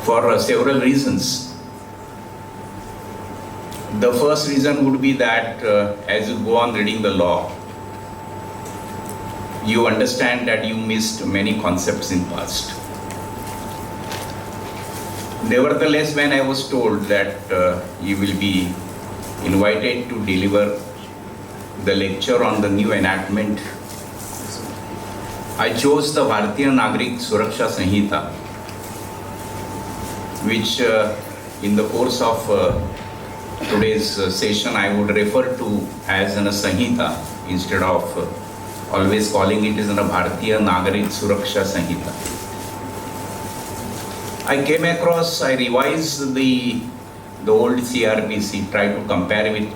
for several reasons. The first reason would be that as you go on reading the law, you understand that you missed many concepts in past. Nevertheless, when I was told that you will be invited to deliver the lecture on the new enactment, I chose the Bharatiya Nagrik Suraksha Sanhita, which in the course of today's session I would refer to as a Sanhita instead of always calling it as a Bharatiya Nagrik Suraksha Sanhita. I came across, I revised the old CRPC, tried to compare with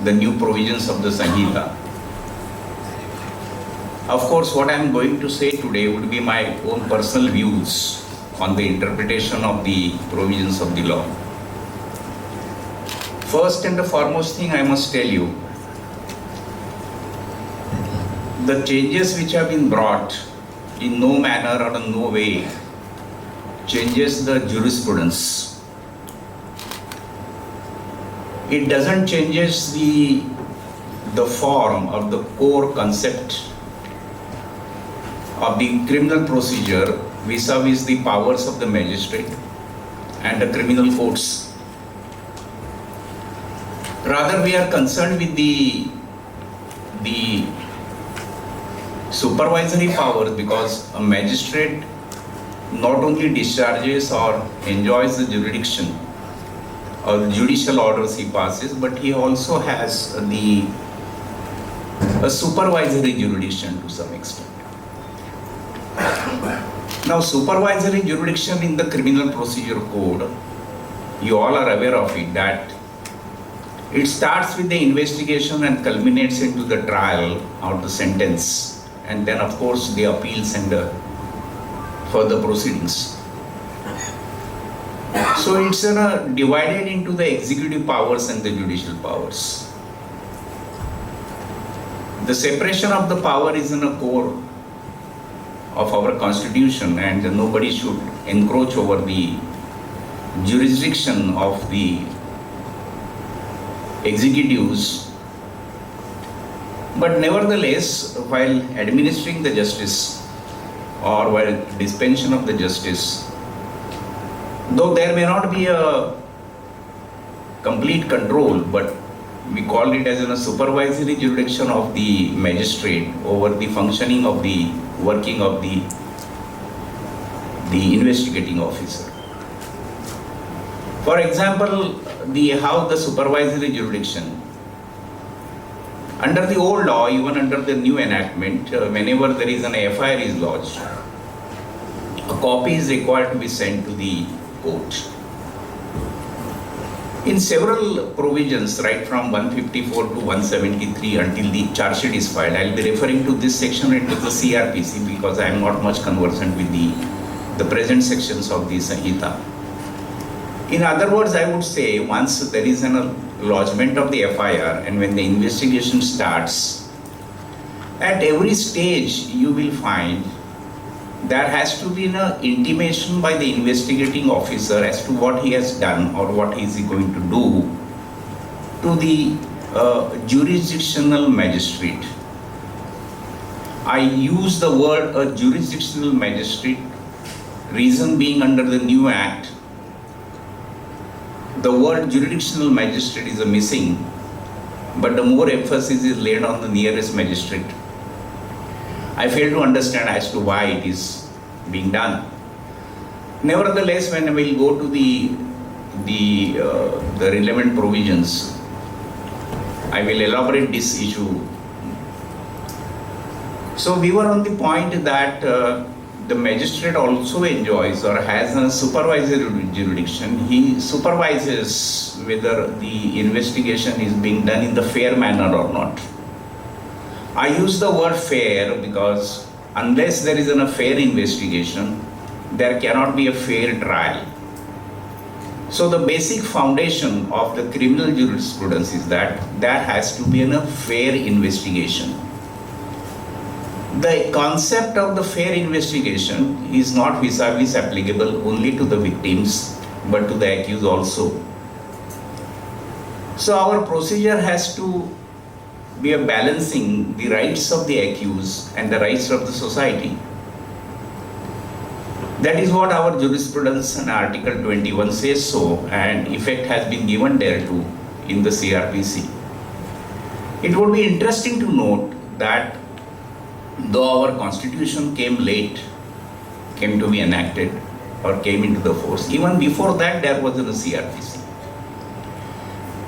the new provisions of the Sanhita. Of course, what I am going to say today would be my own personal views on the interpretation of the provisions of the law. First and the foremost thing I must tell you, the changes which have been brought in no manner or in no way changes the jurisprudence. It doesn't changes the form or the core concept of the criminal procedure vis-a-vis the powers of the magistrate and the criminal courts. Rather, we are concerned with the supervisory powers, because a magistrate not only discharges or enjoys the jurisdiction or the judicial orders he passes, but he also has a supervisory jurisdiction to some extent. Now, supervisory jurisdiction in the criminal procedure code, you all are aware of it, that it starts with the investigation and culminates into the trial or the sentence, and then of course the appeals and the further proceedings. So it's divided into the executive powers and the judicial powers. The separation of the power is in a core of our constitution, and nobody should encroach over the jurisdiction of the executives. But nevertheless, while administering the justice or while dispensation of the justice, though there may not be a complete control, but we call it as a supervisory jurisdiction of the magistrate over the functioning of the working of the investigating officer. For example, how the supervisory jurisdiction under the old law, even under the new enactment, whenever there is an FIR is lodged, a copy is required to be sent to the court. In several provisions, right from 154 to 173 until the charge sheet is filed, I will be referring to this section into the CRPC because I am not much conversant with the present sections of the Sanhita. In other words, I would say once there is a lodgement of the FIR and when the investigation starts, at every stage you will find there has to be an intimation by the investigating officer as to what he has done or what is he going to do to the jurisdictional magistrate. I use the word a jurisdictional magistrate, reason being under the new act, the word jurisdictional magistrate is missing, but the more emphasis is laid on the nearest magistrate. I fail to understand as to why it is being done. Nevertheless, when we will go to the relevant provisions, I will elaborate this issue. So we were on the point that the magistrate also enjoys or has a supervisory jurisdiction. He supervises whether the investigation is being done in the fair manner or not. I use the word fair because unless there is a fair investigation, there cannot be a fair trial. So the basic foundation of the criminal jurisprudence is that there has to be a fair investigation. The concept of the fair investigation is not vis-a-vis applicable only to the victims but to the accused also. So our procedure has to be a balancing the rights of the accused and the rights of the society. That is what our jurisprudence and Article 21 says so, and effect has been given thereto in the CRPC. It would be interesting to note that though our constitution came to be enacted or came into the force, even before that there was a CRPC.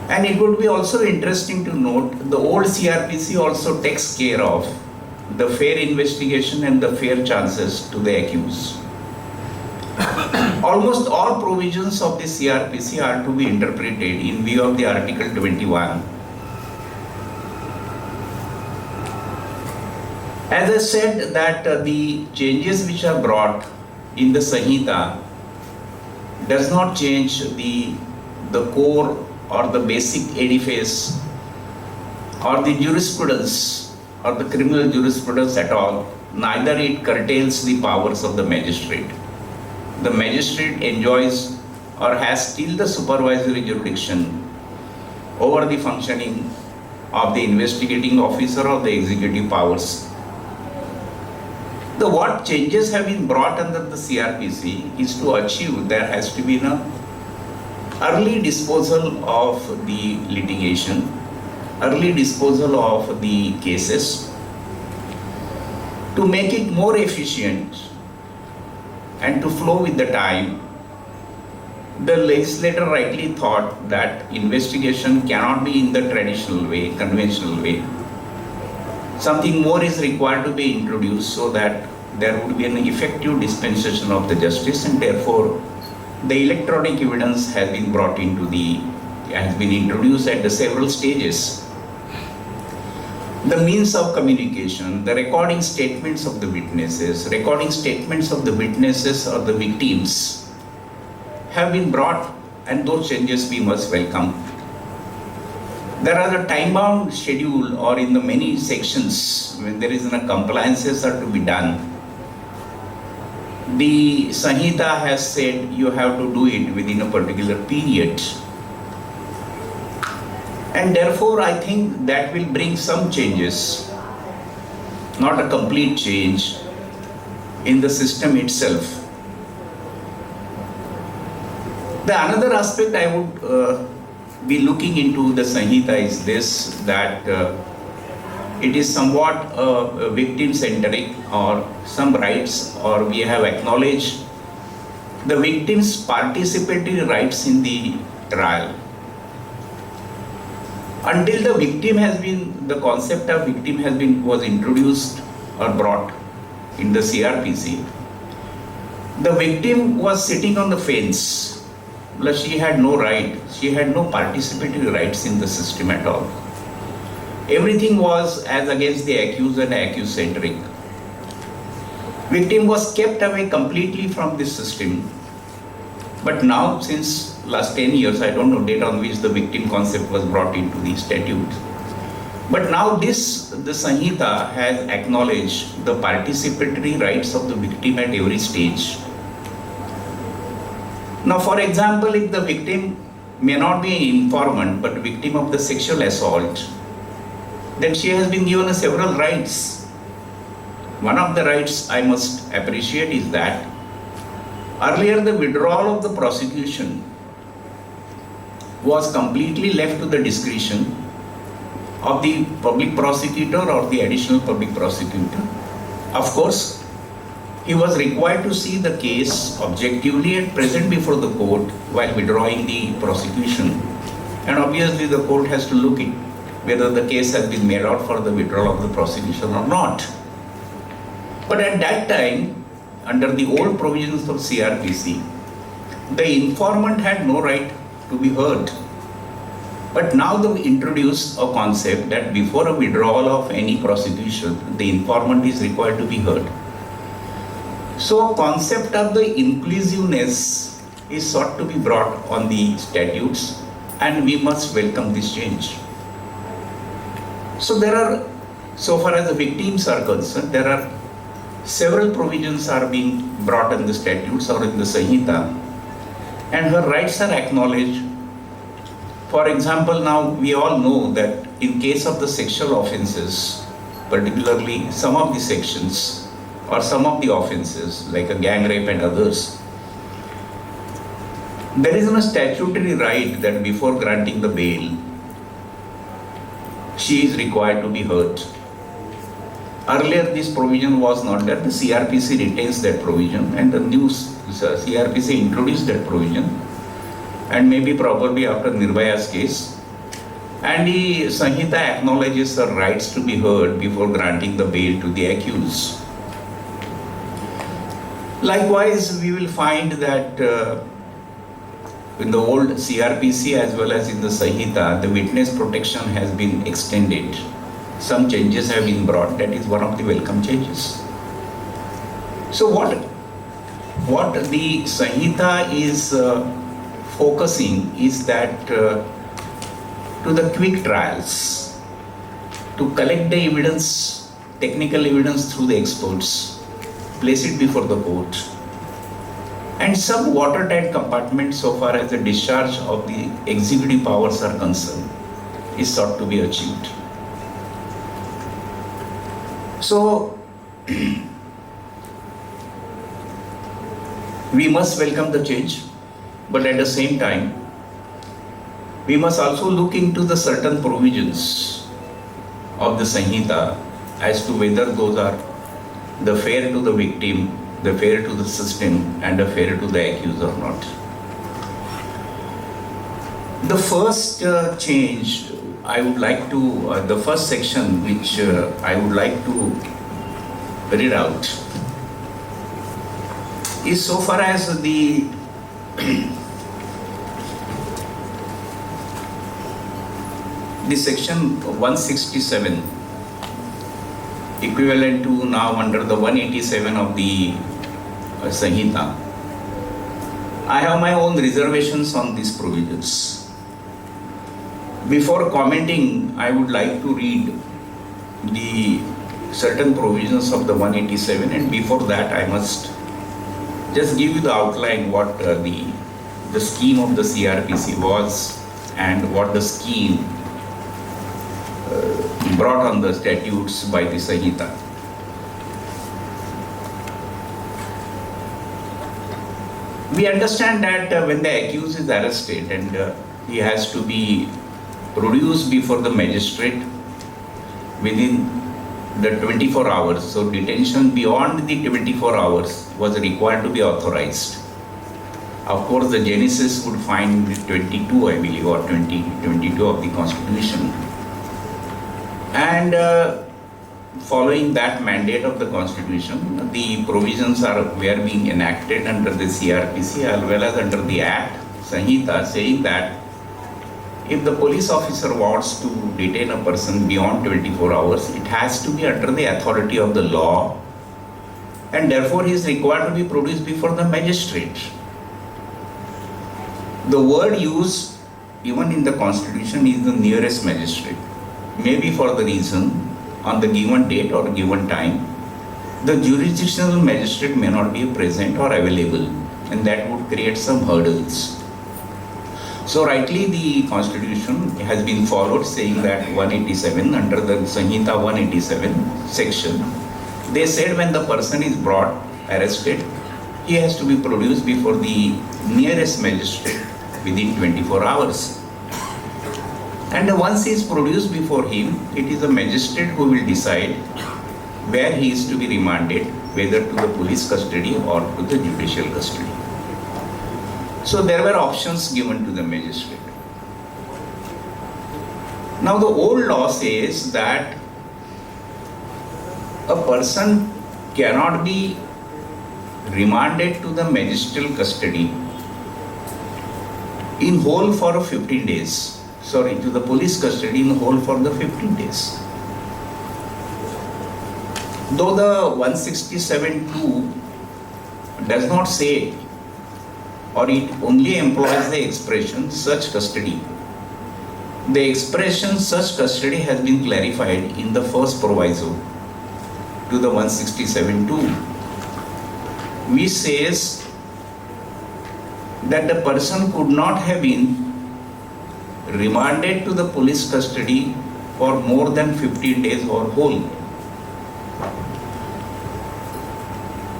And it would be also interesting to note the old CRPC also takes care of the fair investigation and the fair chances to the accused. Almost all provisions of the CRPC are to be interpreted in view of the Article 21. As I said that the changes which are brought in the Sanhita does not change the core or the basic edifice or the jurisprudence or the criminal jurisprudence at all, neither it curtails the powers of the magistrate. The magistrate enjoys or has still the supervisory jurisdiction over the functioning of the investigating officer or the executive powers. What changes have been brought under the CRPC is to achieve there has to be an early disposal of the litigation, early disposal of the cases, to make it more efficient and to flow with the time. The legislator rightly thought that investigation cannot be in the traditional way, conventional way. Something more is required to be introduced so that there would be an effective dispensation of the justice, and therefore the electronic evidence has been introduced at the several stages. The means of communication, the recording statements of the witnesses, or the victims have been brought, and those changes we must welcome. There are the time-bound schedule or in the many sections when there is a compliances are to be done. The Sanhita has said you have to do it within a particular period. And therefore I think that will bring some changes, not a complete change in the system itself. The another aspect I would be looking into the Sanhita is this, that it is somewhat victim-centric, or some rights, or we have acknowledged the victim's participatory rights in the trial. Until the concept of victim was introduced or brought in the CRPC, the victim was sitting on the fence. She had no right, she had no participatory rights in the system at all. Everything was as against the accused and accused-centric. Victim was kept away completely from this system. But now, since last 10 years, I don't know date on which the victim concept was brought into the statute. But now the Sanhita has acknowledged the participatory rights of the victim at every stage. Now, for example, if the victim may not be an informant but victim of the sexual assault, then she has been given several rights. One of the rights I must appreciate is that earlier the withdrawal of the prosecution was completely left to the discretion of the public prosecutor or the additional public prosecutor. Of course, he was required to see the case objectively and present before the court while withdrawing the prosecution. And obviously the court has to look at whether the case has been made out for the withdrawal of the prosecution or not. But at that time, under the old provisions of CRPC, the informant had no right to be heard. But now they introduce a concept that before a withdrawal of any prosecution, the informant is required to be heard. So, concept of the inclusiveness is sought to be brought on the statutes, and we must welcome this change. So there are So far as the victims are concerned, there are several provisions are being brought in the statutes or in the Sanhita, and her rights are acknowledged. For example, now we all know that in case of the sexual offences, particularly some of the sections or some of the offences like a gang rape and others, there is a statutory right that before granting the bail, she is required to be heard. Earlier, this provision was not there. The CRPC retains that provision, and the new CRPC introduced that provision, and maybe probably after Nirbhaya's case. And the Sanhita acknowledges the rights to be heard before granting the bail to the accused. Likewise, we will find that in the old CRPC as well as in the Sanhita, the witness protection has been extended. Some changes have been brought. That is one of the welcome changes. So what the Sanhita is focusing is that to the quick trials, to collect the evidence, technical evidence through the experts, place it before the court, and some watertight compartment so far as the discharge of the executive powers are concerned is sought to be achieved. So, we must welcome the change, but at the same time, we must also look into the certain provisions of the Sanhita as to whether those are the fair to the victim, the fair to the system, and the fair to the accused or not. The first change I would like to, the first section which I would like to read out is so far as the the section 167, equivalent to now under the 187 of the Sanhita. I have my own reservations on these provisions. Before commenting, I would like to read the certain provisions of the 187, and before that I must just give you the outline what the scheme of the CRPC was and what the scheme brought on the statutes by the Sanhita. We understand that when the accused is arrested and he has to be produced before the magistrate within the 24 hours, so detention beyond the 24 hours was required to be authorized. Of course, the genesis would find 22, I believe, or 22 of the Constitution. And following that mandate of the Constitution, the provisions were being enacted under the CRPC as well as under the Act, Sanhita, saying that if the police officer wants to detain a person beyond 24 hours, it has to be under the authority of the law, and therefore he is required to be produced before the magistrate. The word used even in the Constitution is the nearest magistrate. Maybe for the reason on the given date or given time, the jurisdictional magistrate may not be present or available, and that would create some hurdles. So rightly the Constitution has been followed, saying that 187, under the Sanhita 187 section, they said when the person is brought, arrested, he has to be produced before the nearest magistrate within 24 hours. And once he is produced before him, it is the magistrate who will decide where he is to be remanded, whether to the police custody or to the judicial custody. So there were options given to the magistrate. Now the old law says that a person cannot be remanded to the magisterial custody in whole for 15 days. Sorry, to the police custody in whole for the 15 days. Though the 167(2) does not say, or it only employs the expression such custody, The expression such custody has been clarified in the first proviso to the 167(2), which says that the person could not have been remanded to the police custody for more than 15 days or whole.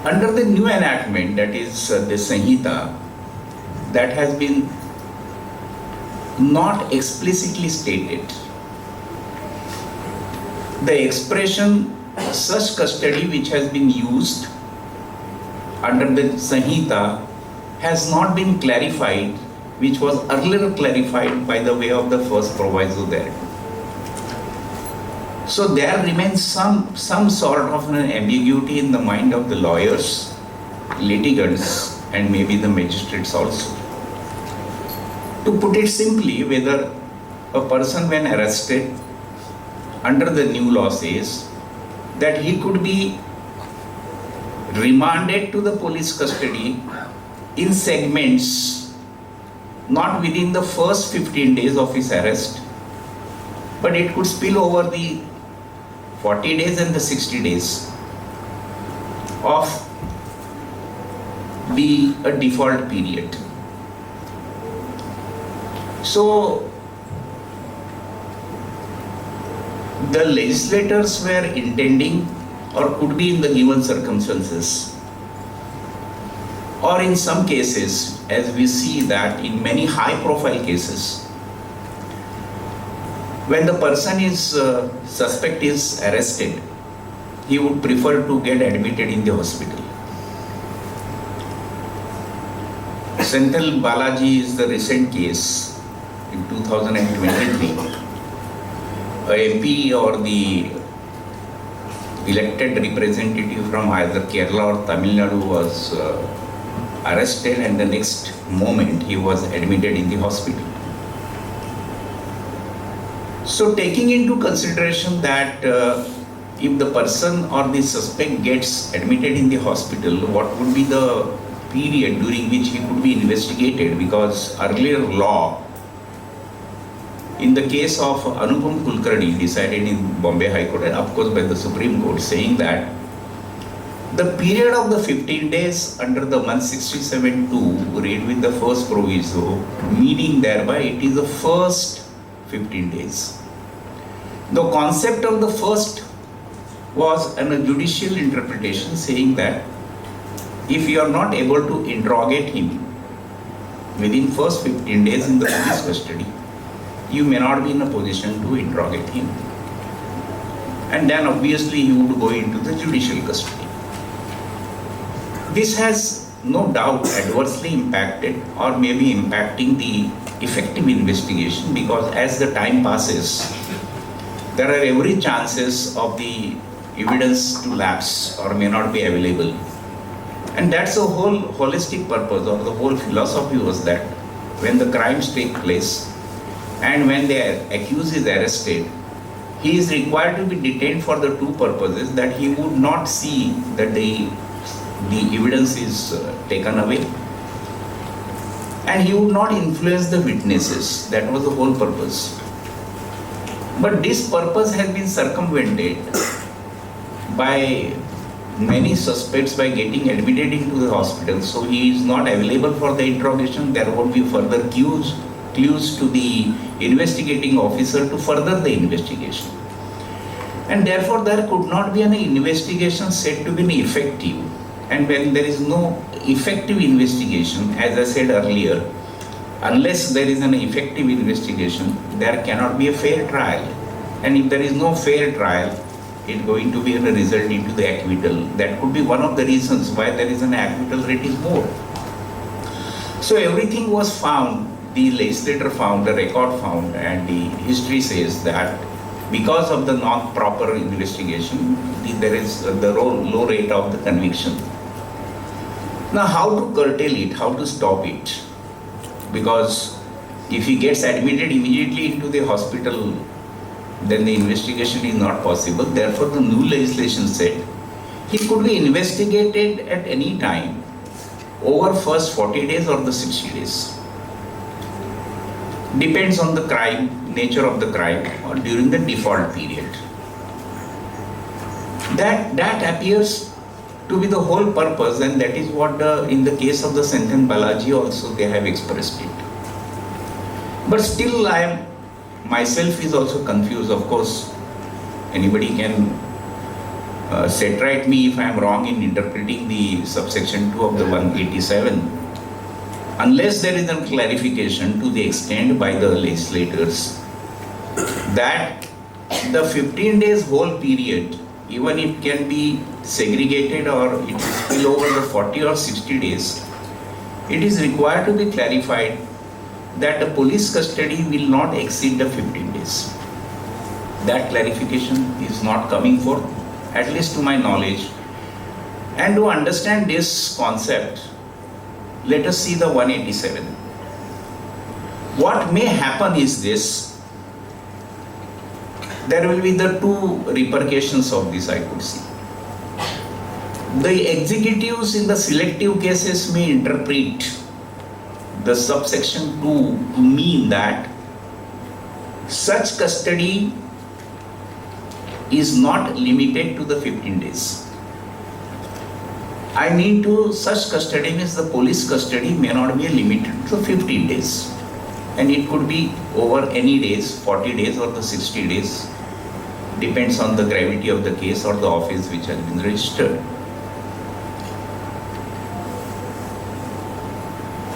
Under the new enactment, that is the Sanhita, that has been not explicitly stated. The expression such custody which has been used under the Sanhita has not been clarified, which was earlier clarified by the way of the first proviso there. So there remains some sort of an ambiguity in the mind of the lawyers, litigants, and maybe the magistrates also. To put it simply, whether a person when arrested under the new law says that he could be remanded to the police custody in segments, not within the first 15 days of his arrest, but it could spill over the 40 days and the 60 days of a default period. So the legislators were intending, or could be in the given circumstances, or in some cases, as we see that in many high profile cases, when the person is suspect is arrested, he would prefer to get admitted in the hospital. Senthil Balaji is the recent case in 2023. A MP or the elected representative from either Kerala or Tamil Nadu was arrested, and the next moment he was admitted in the hospital. So taking into consideration that if the person or the suspect gets admitted in the hospital, what would be the period during which he could be investigated? Because earlier law, in the case of Hon'ble decided in Bombay High Court and of course by the Supreme Court, saying that the period of the 15 days under the 167(2) read with the first proviso, meaning thereby it is the first 15 days. The concept of the first was a judicial interpretation saying that if you are not able to interrogate him within first 15 days in the police custody, you may not be in a position to interrogate him. And then obviously you would go into the judicial custody. This has no doubt adversely impacted or maybe impacting the effective investigation, because as the time passes, there are every chances of the evidence to lapse or may not be available. And that's the whole holistic purpose or the whole philosophy was that when the crimes take place and when the accused is arrested, he is required to be detained for the two purposes: that he would not see that the evidence is taken away, and he would not influence the witnesses. That was the whole purpose. But this purpose has been circumvented by many suspects by getting admitted into the hospital. So he is not available for the interrogation. There would be further clues to the investigating officer to further the investigation. And therefore there could not be an investigation said to be effective. And when there is no effective investigation, as I said earlier, unless there is an effective investigation, there cannot be a fair trial. And if there is no fair trial, it is going to be a result into the acquittal. That could be one of the reasons why there is an acquittal rate is more. So everything was found, the legislator found, the record found, and the history says that because of the not proper investigation, there is the low rate of the conviction. Now how to curtail it, how to stop it? Because if he gets admitted immediately into the hospital, then the investigation is not possible. Therefore, the new legislation said he could be investigated at any time over first 40 days or the 60 days. depends on the crime, nature of the crime, or during the default period. That appears to be the whole purpose, and that is what in the case of the sentence Balaji also they have expressed it. But still I am myself is also confused. Of course, anybody can set right me if I am wrong in interpreting the subsection 2 of the 187, unless there is a clarification to the extent by the legislators that the 15 days whole period, even it can be segregated or it is spill over the 40 or 60 days, it is required to be clarified that the police custody will not exceed the 15 days. That clarification is not coming forth, at least to my knowledge. And to understand this concept, let us see the 187. What may happen is this: there will be the two repercussions of this, I could see. The executives in the selective cases may interpret the subsection 2 to mean that such custody is not limited to the 15 days. I mean, to such custody means the police custody may not be limited to 15 days, and it could be over any days, 40 days or the 60 days, depends on the gravity of the case or the offense which has been registered.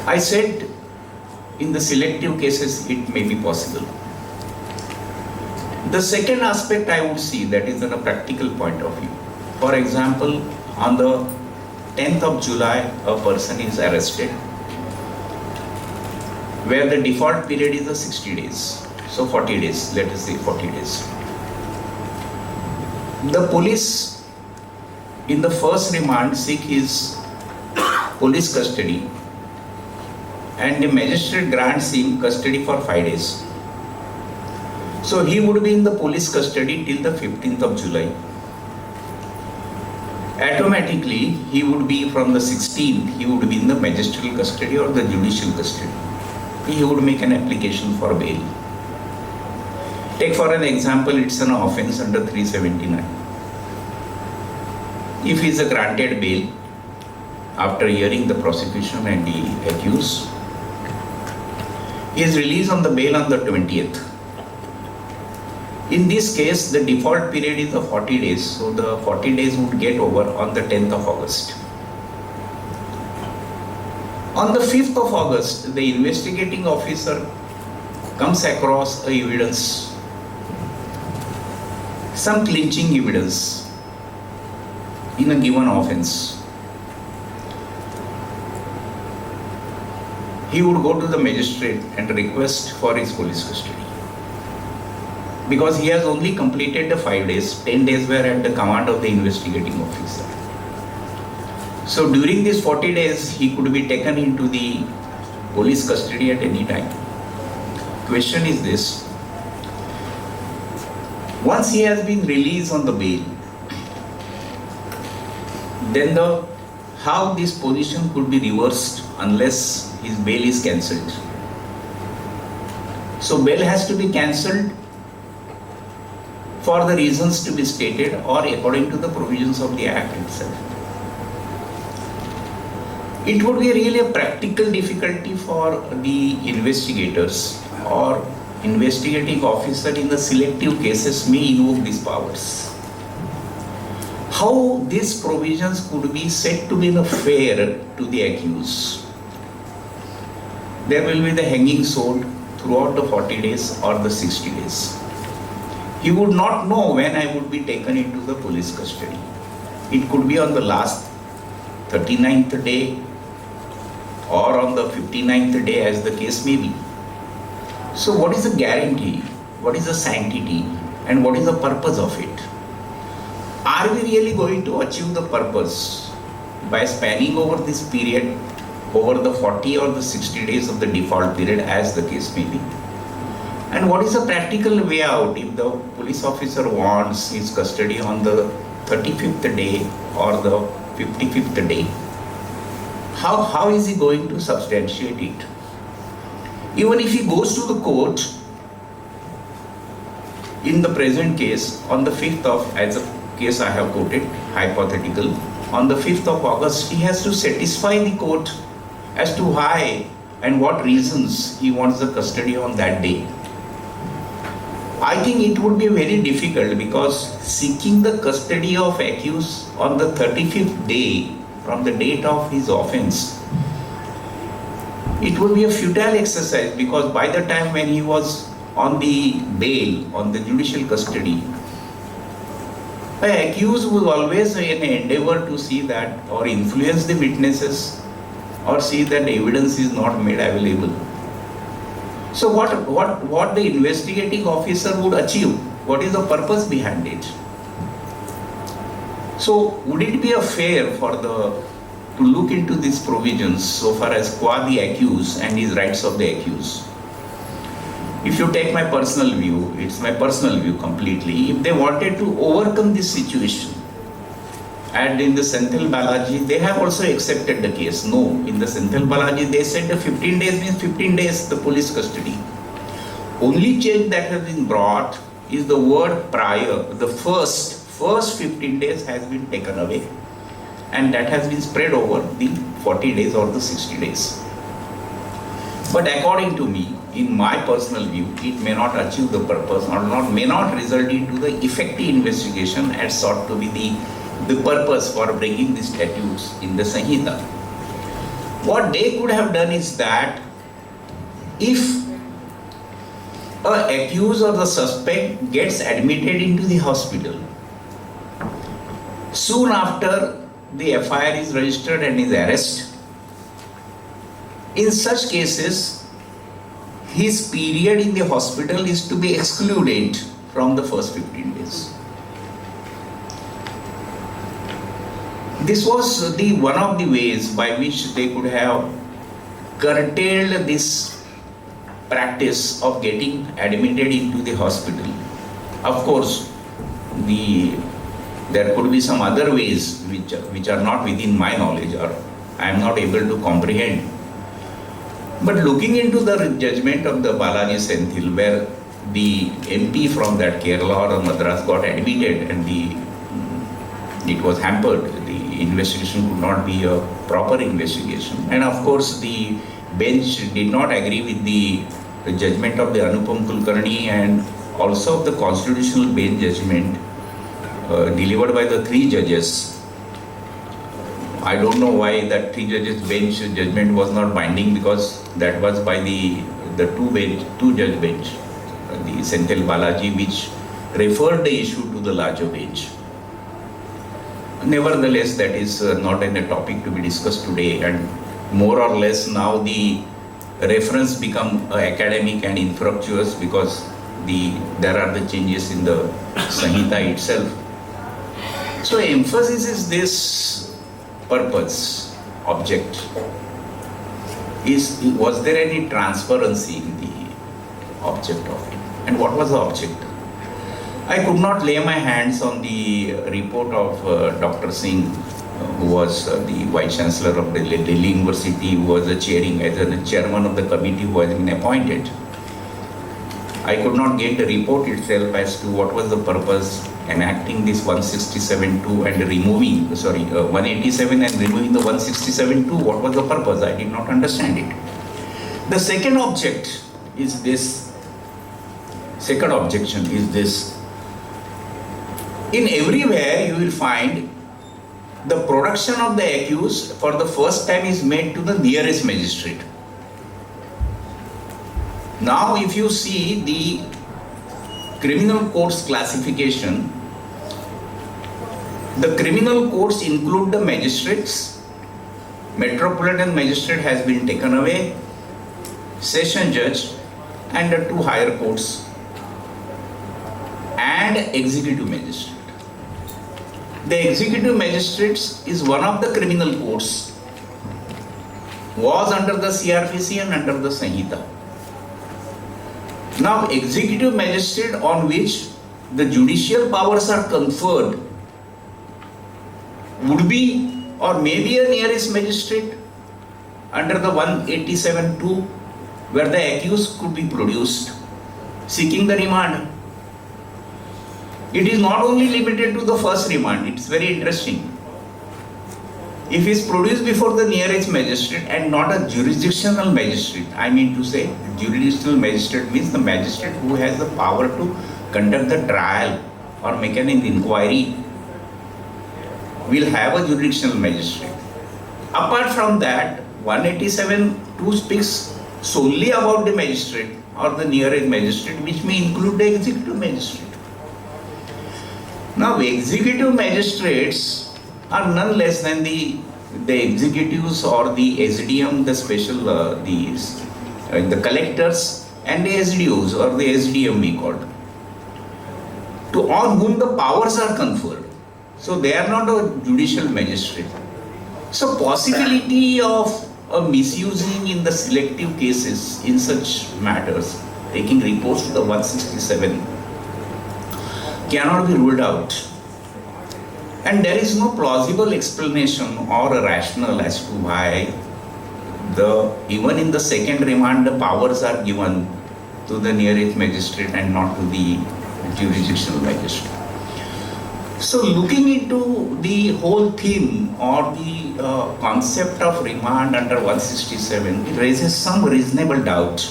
I said in the selective cases it may be possible. The second aspect I would see, that is on a practical point of view. For example, on the 10th of July, a person is arrested, where the default period is the 60 days. So 40 days, let us say 40 days. The police in the first remand seek his police custody, and the magistrate grants him custody for 5 days. So he would be in the police custody till the 15th of July. Automatically, he would be from the 16th, he would be in the magisterial custody or the judicial custody. He would make an application for bail. Take for an example, it's an offense under 379. If he is granted bail after hearing the prosecution and the accused, he is released on the bail on the 20th. In this case, the default period is of 40 days, so the 40 days would get over on the 10th of August. On the 5th of August, the investigating officer comes across a evidence, some clinching evidence in a given offense. He would go to the magistrate and request for his police custody, because he has only completed the 5 days, 10 days were at the command of the investigating officer. So during these 40 days, he could be taken into the police custody at any time. Question is this: once he has been released on the bail, then how this position could be reversed unless his bail is cancelled. So bail has to be cancelled for the reasons to be stated or according to the provisions of the Act itself. It would be really a practical difficulty for the investigators or investigating officer in the selective cases may invoke these powers. How these provisions could be said to be fair to the accused? There will be the hanging sword throughout the 40 days or the 60 days. He would not know when I would be taken into the police custody. It could be on the last 39th day or on the 59th day, as the case may be. So what is the guarantee? What is the sanctity? And what is the purpose of it? Are we really going to achieve the purpose by spanning over this period, over the 40 or the 60 days of the default period, as the case may be? And what is the practical way out if the police officer wants his custody on the 35th day or the 55th day? How is he going to substantiate it? Even if he goes to the court, in the present case, on the 5th of, as a case I have quoted, hypothetical, on the 5th of August, he has to satisfy the court as to why and what reasons he wants the custody on that day. I think it would be very difficult, because seeking the custody of accused on the 35th day from the date of his offence, it would be a futile exercise, because by the time when he was on the bail, on the judicial custody, the accused was always in an endeavor to see that or influence the witnesses or see that evidence is not made available. So what the investigating officer would achieve? What is the purpose behind it? So would it be a fair for to look into these provisions so far as qua the accused and his rights of the accused? If you take my personal view, it's my personal view completely, if they wanted to overcome this situation, and in the Senthil Balaji, they have also accepted the case. No, in the Senthil Balaji, they said the 15 days means 15 days the police custody. Only change that has been brought is the word prior. The first 15 days has been taken away, and that has been spread over the 40 days or the 60 days. But according to me, in my personal view, it may not achieve the purpose or may not result into the effective investigation as sought to be the purpose for bringing the statutes in the Sanhita. What they could have done is that if an accused or the suspect gets admitted into the hospital, soon after the FIR is registered and is arrested, in such cases, his period in the hospital is to be excluded from the first 15 days. This was one of the ways by which they could have curtailed this practice of getting admitted into the hospital. Of course, there could be some other ways which are not within my knowledge or I am not able to comprehend. But looking into the judgment of the Balaji Senthil, where the MP from that Kerala or Madras got admitted and it was hampered, the investigation could not be a proper investigation. And of course, the bench did not agree with the judgment of the Anupam Kulkarni and also of the constitutional bench judgment delivered by the 3 judges. I don't know why that 3 judges bench judgment was not binding, because that was by the 2-judge bench, the Senthil Balaji, which referred the issue to the larger bench. Nevertheless, that is not a topic to be discussed today, and more or less now the reference become academic and infructuous because there are the changes in the Sanhita itself. So emphasis is this purpose, object. Was there any transparency in the object of it? And what was the object? I could not lay my hands on the report of Dr. Singh, who was the Vice Chancellor of Delhi University, who was the chairman of the committee who has been appointed. I could not get the report itself as to what was the purpose enacting this 167.2 and removing, 187 and removing the 167.2. What was the purpose? I did not understand it. The second object is this. Second objection is this. In everywhere you will find the production of the accused for the first time is made to the nearest magistrate. Now if you see the criminal courts classification, the criminal courts include the magistrates, metropolitan magistrate has been taken away, session judge and the 2 higher courts and executive magistrate. The executive magistrates is one of the criminal courts, was under the CRPC and under the Sanhita. Now executive magistrate on which the judicial powers are conferred would be or may be a nearest magistrate under the 187.2 where the accused could be produced seeking the remand. It is not only limited to the first remand, it's very interesting. If he is produced before the nearest magistrate and not a jurisdictional magistrate, I mean to say, jurisdictional magistrate means the magistrate who has the power to conduct the trial or make an inquiry, will have a jurisdictional magistrate. Apart from that, 187(2) speaks solely about the magistrate or the nearest magistrate, which may include the executive magistrate. Now, executive magistrates are none less than the executives or the SDM, the special, the collectors and the SDOs or the SDM we call, to on whom the powers are conferred. So they are not a judicial magistrate. So possibility of misusing in the selective cases in such matters, taking recourse to the 167, cannot be ruled out. And there is no plausible explanation or a rationale as to why even in the second remand the powers are given to the nearest magistrate and not to the jurisdictional magistrate. So looking into the whole theme or the concept of remand under 167, it raises some reasonable doubt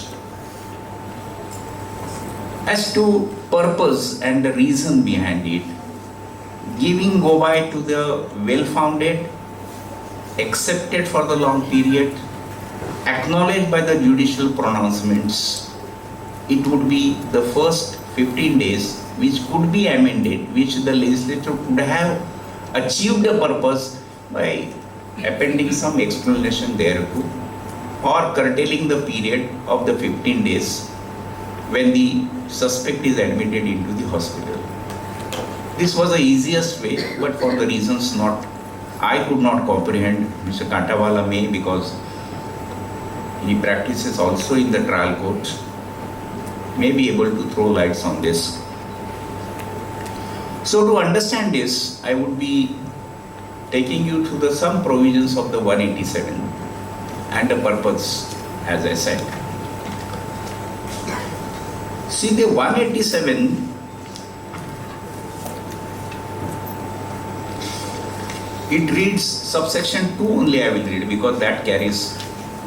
as to purpose and the reason behind it, giving go by to the well-founded, accepted for the long period, acknowledged by the judicial pronouncements. It would be the first 15 days which could be amended, which the legislature could have achieved the purpose by appending some explanation thereto, or curtailing the period of the 15 days when the suspect is admitted into the hospital. This was the easiest way, but for the reasons I could not comprehend. Mr. Kantawala may, because he practices also in the trial court, may be able to throw lights on this. So to understand this, I would be taking you through some provisions of the 187 and the purpose, as I said. See, the 187, it reads subsection 2 only. I will read because that carries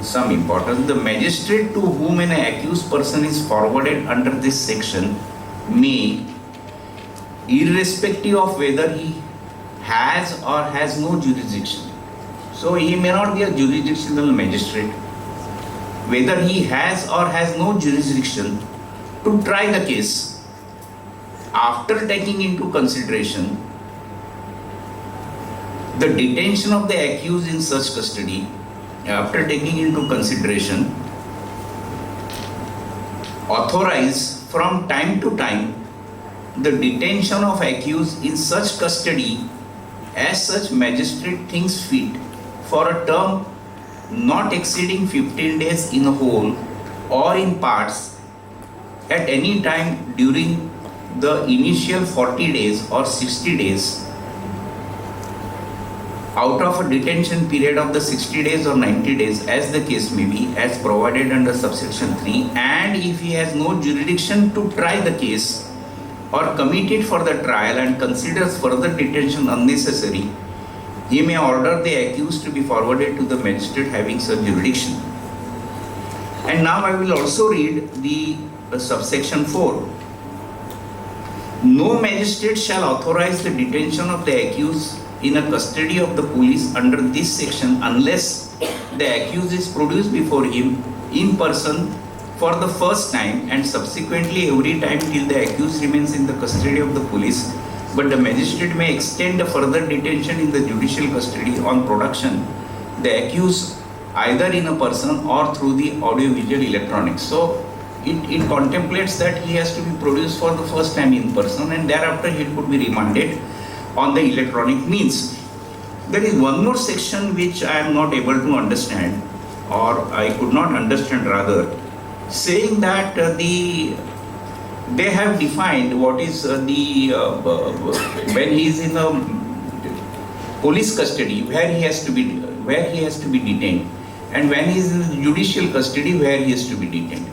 some importance. The magistrate to whom an accused person is forwarded under this section may, irrespective of whether he has or has no jurisdiction. So he may not be a jurisdictional magistrate, whether he has or has no jurisdiction, to try the case after taking into consideration the detention of the accused in such custody, after taking into consideration, authorize from time to time the detention of accused in such custody as such magistrate thinks fit for a term not exceeding 15 days in a whole or in parts at any time during the initial 40 days or 60 days out of a detention period of the 60 days or 90 days, as the case may be, as provided under subsection 3, and if he has no jurisdiction to try the case or commit it for the trial and considers further detention unnecessary, he may order the accused to be forwarded to the magistrate having such jurisdiction. And now I will also read the subsection 4. No magistrate shall authorize the detention of the accused in a custody of the police under this section unless the accused is produced before him in person for the first time and subsequently every time till the accused remains in the custody of the police, but the magistrate may extend the further detention in the judicial custody on production the accused either in a person or through the audiovisual electronics. So it contemplates that he has to be produced for the first time in person and thereafter he could be remanded on the electronic means. There is one more section which I am not able to understand, or I could not understand rather, saying that they have defined what is when he is in a police custody where he has to be detained. and when he is in judicial custody where he is to be detained.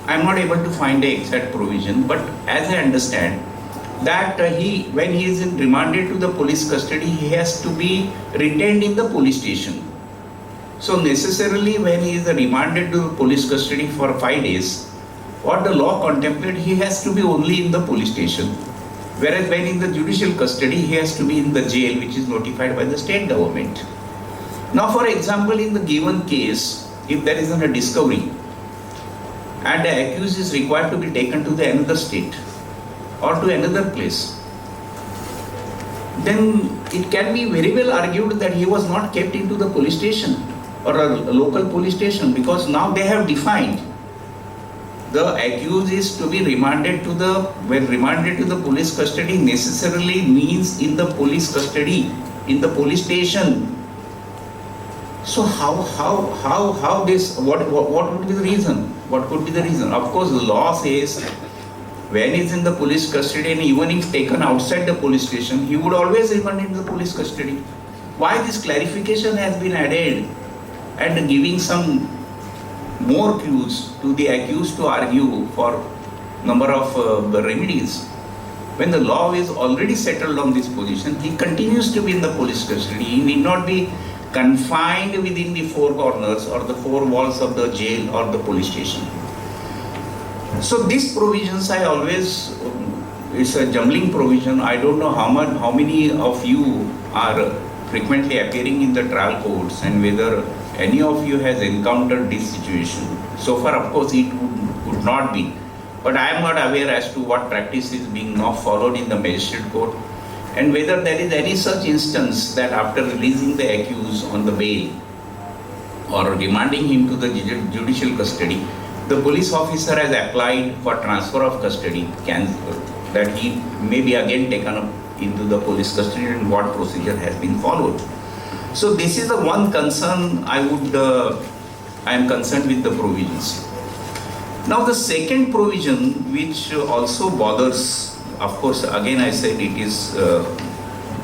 I am not able to find the exact provision, but as I understand that when he is remanded to the police custody, he has to be retained in the police station. So necessarily when he is remanded to the police custody for 5 days, what the law contemplates, he has to be only in the police station. Whereas when in the judicial custody, he has to be in the jail which is notified by the state government. Now for example, in the given case, if there is a discovery and the accused is required to be taken to the another state or to another place, then it can be very well argued that he was not kept into the police station or a local police station, because now they have defined the accused is to be remanded to the, when remanded to the police custody necessarily means in the police custody, in the police station. So how this, what would be the reason? What could be the reason? Of course, the law says when he's in the police custody and even if taken outside the police station, he would always remain in the police custody. Why this clarification has been added and giving some more clues to the accused to argue for number of remedies? When the law is already settled on this position, he continues to be in the police custody. He need not be confined within the four corners or the four walls of the jail or the police station. So these provisions I always, it's a jumbling provision. I don't know how many of you are frequently appearing in the trial courts and whether any of you has encountered this situation. So far, of course, it would not be. But I am not aware as to what practice is being now followed in the magistrate court, and whether there is any such instance that after releasing the accused on the bail or remanding him to the judicial custody, the police officer has applied for transfer of custody, that he may be again taken up into the police custody, and what procedure has been followed. So this is the one concern I am concerned with the provisions. Now the second provision which also bothers, of course, again I said it is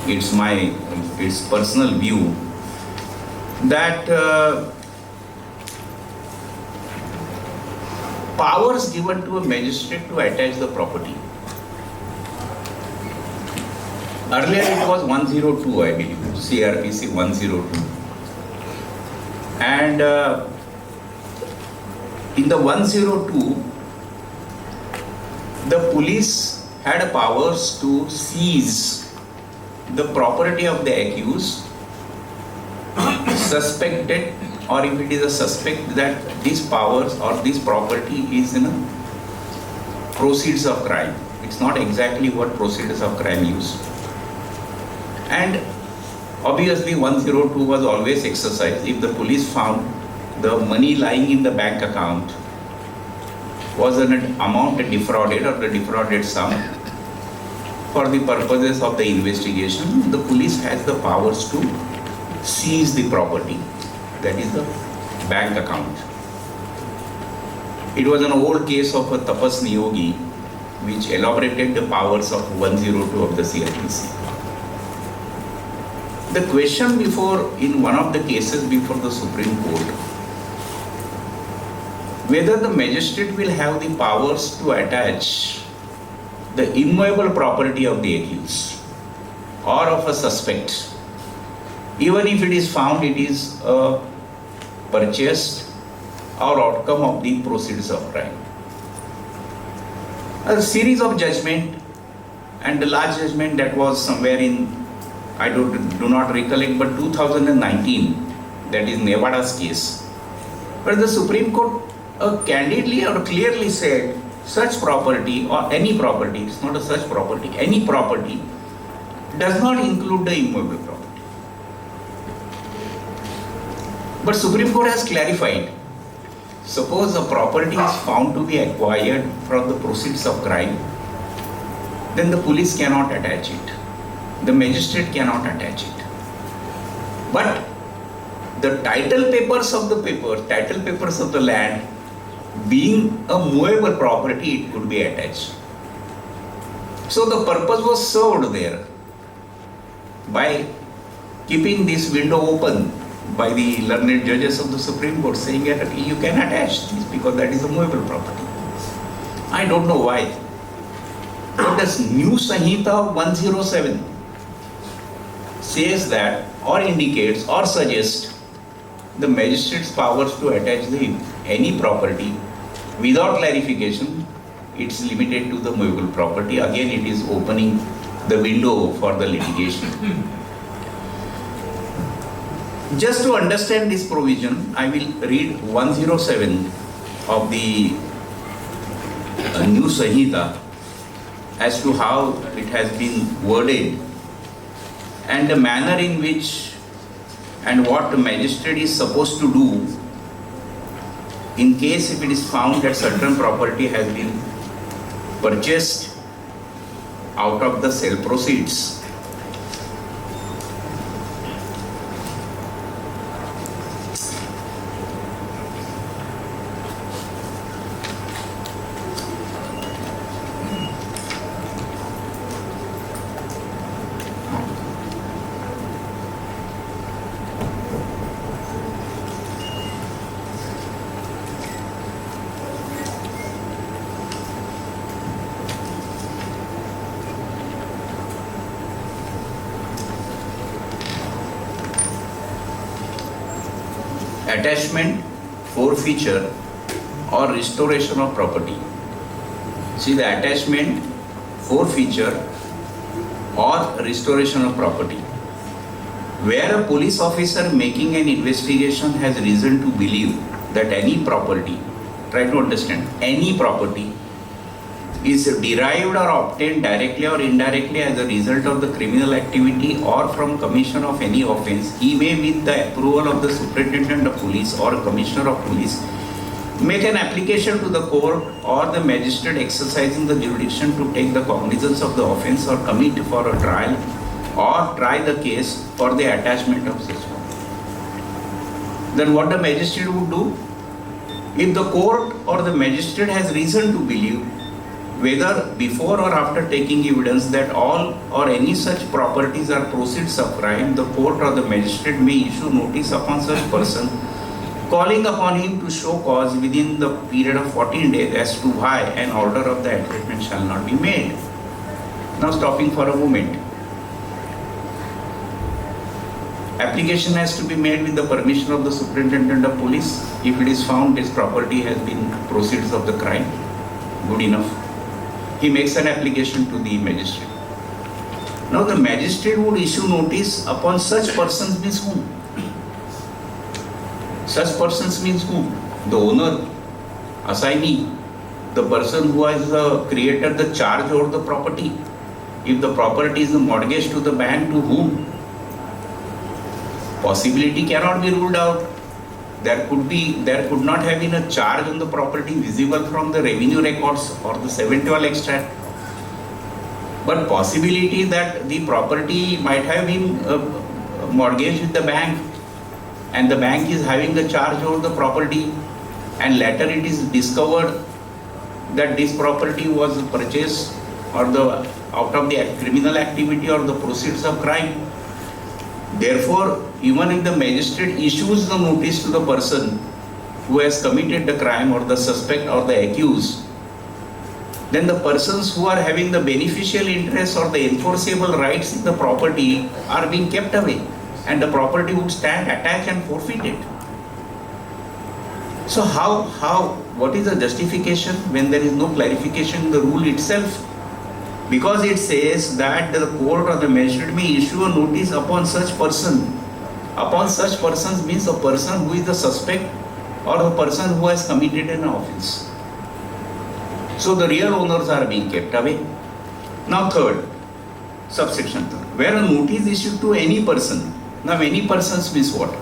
it's personal view, that powers given to a magistrate to attach the property. Earlier it was 102, I believe, CRPC 102. And in the 102, the police had powers to seize the property of the accused, suspected, or if it is a suspect that these powers or this property is in a proceeds of crime. It's not exactly what proceeds of crime use. And obviously 102 was always exercised if the police found the money lying in the bank account was an amount defrauded or the defrauded sum. For the purposes of the investigation, the police has the powers to seize the property, that is the bank account. It was an old case of a Tapas Niyogi which elaborated the powers of 102 of the CRPC. The question in one of the cases before the Supreme Court, whether the magistrate will have the powers to attach the immovable property of the accused or of a suspect, even if it is found it is a purchase or outcome of the proceeds of crime. A series of judgment, and the last judgment that was somewhere in, I do not recollect, but 2019, that is Nevada's case. But the Supreme Court candidly or clearly said such property or any property, it's not a such property, any property does not include the immovable property. But Supreme Court has clarified, suppose a property is found to be acquired from the proceeds of crime, then the police cannot attach it. The magistrate cannot attach it. But the title papers of the land, being a movable property, it could be attached. So the purpose was served there by keeping this window open, by the learned judges of the Supreme Court saying that you can attach this because that is a movable property. I don't know why. But this new Sanhita 107 says that or indicates or suggests the magistrate's powers to attach any property without clarification. It's limited to the movable property. Again, it is opening the window for the litigation. Just to understand this provision, I will read 107 of the new Sanhita as to how it has been worded and the manner in which and what the magistrate is supposed to do in case if it is found that certain property has been purchased out of the sale proceeds. Attachment, forfeiture or restoration of property. See, the attachment, forfeiture or restoration of property. Where a police officer making an investigation has reason to believe that any property, try to understand, any property is derived or obtained directly or indirectly as a result of the criminal activity or from commission of any offence, he may, with the approval of the superintendent of police or commissioner of police, make an application to the court or the magistrate exercising the jurisdiction to take the cognizance of the offence or commit for a trial or try the case for the attachment of such property. Then what the magistrate would do? If the court or the magistrate has reason to believe whether before or after taking evidence that all or any such properties are proceeds of crime, the court or the magistrate may issue notice upon such person, calling upon him to show cause within the period of 14 days as to why an order of the attachment shall not be made. Now stopping for a moment. Application has to be made with the permission of the superintendent of police if it is found this property has been proceeds of the crime. Good enough. He makes an application to the magistrate. Now the magistrate would issue notice upon such persons means whom? Such persons means whom? The owner, assignee, the person who has created the charge over the property. If the property is a mortgage to the bank, to whom? Possibility cannot be ruled out. There could not have been a charge on the property visible from the revenue records or the 712 extract. But possibility that the property might have been mortgaged with the bank and the bank is having the charge over the property and later it is discovered that this property was purchased or out of the criminal activity or the proceeds of crime. Therefore, even if the magistrate issues the notice to the person who has committed the crime or the suspect or the accused, then the persons who are having the beneficial interest or the enforceable rights in the property are being kept away and the property would stand attached and forfeited. So what is the justification when there is no clarification in the rule itself? Because it says that the court or the magistrate may issue a notice upon such person. Upon such persons means a person who is the suspect or the person who has committed an offence. So the real owners are being kept away. Now third, subsection third, where a notice is issued to any person. Now any persons means what?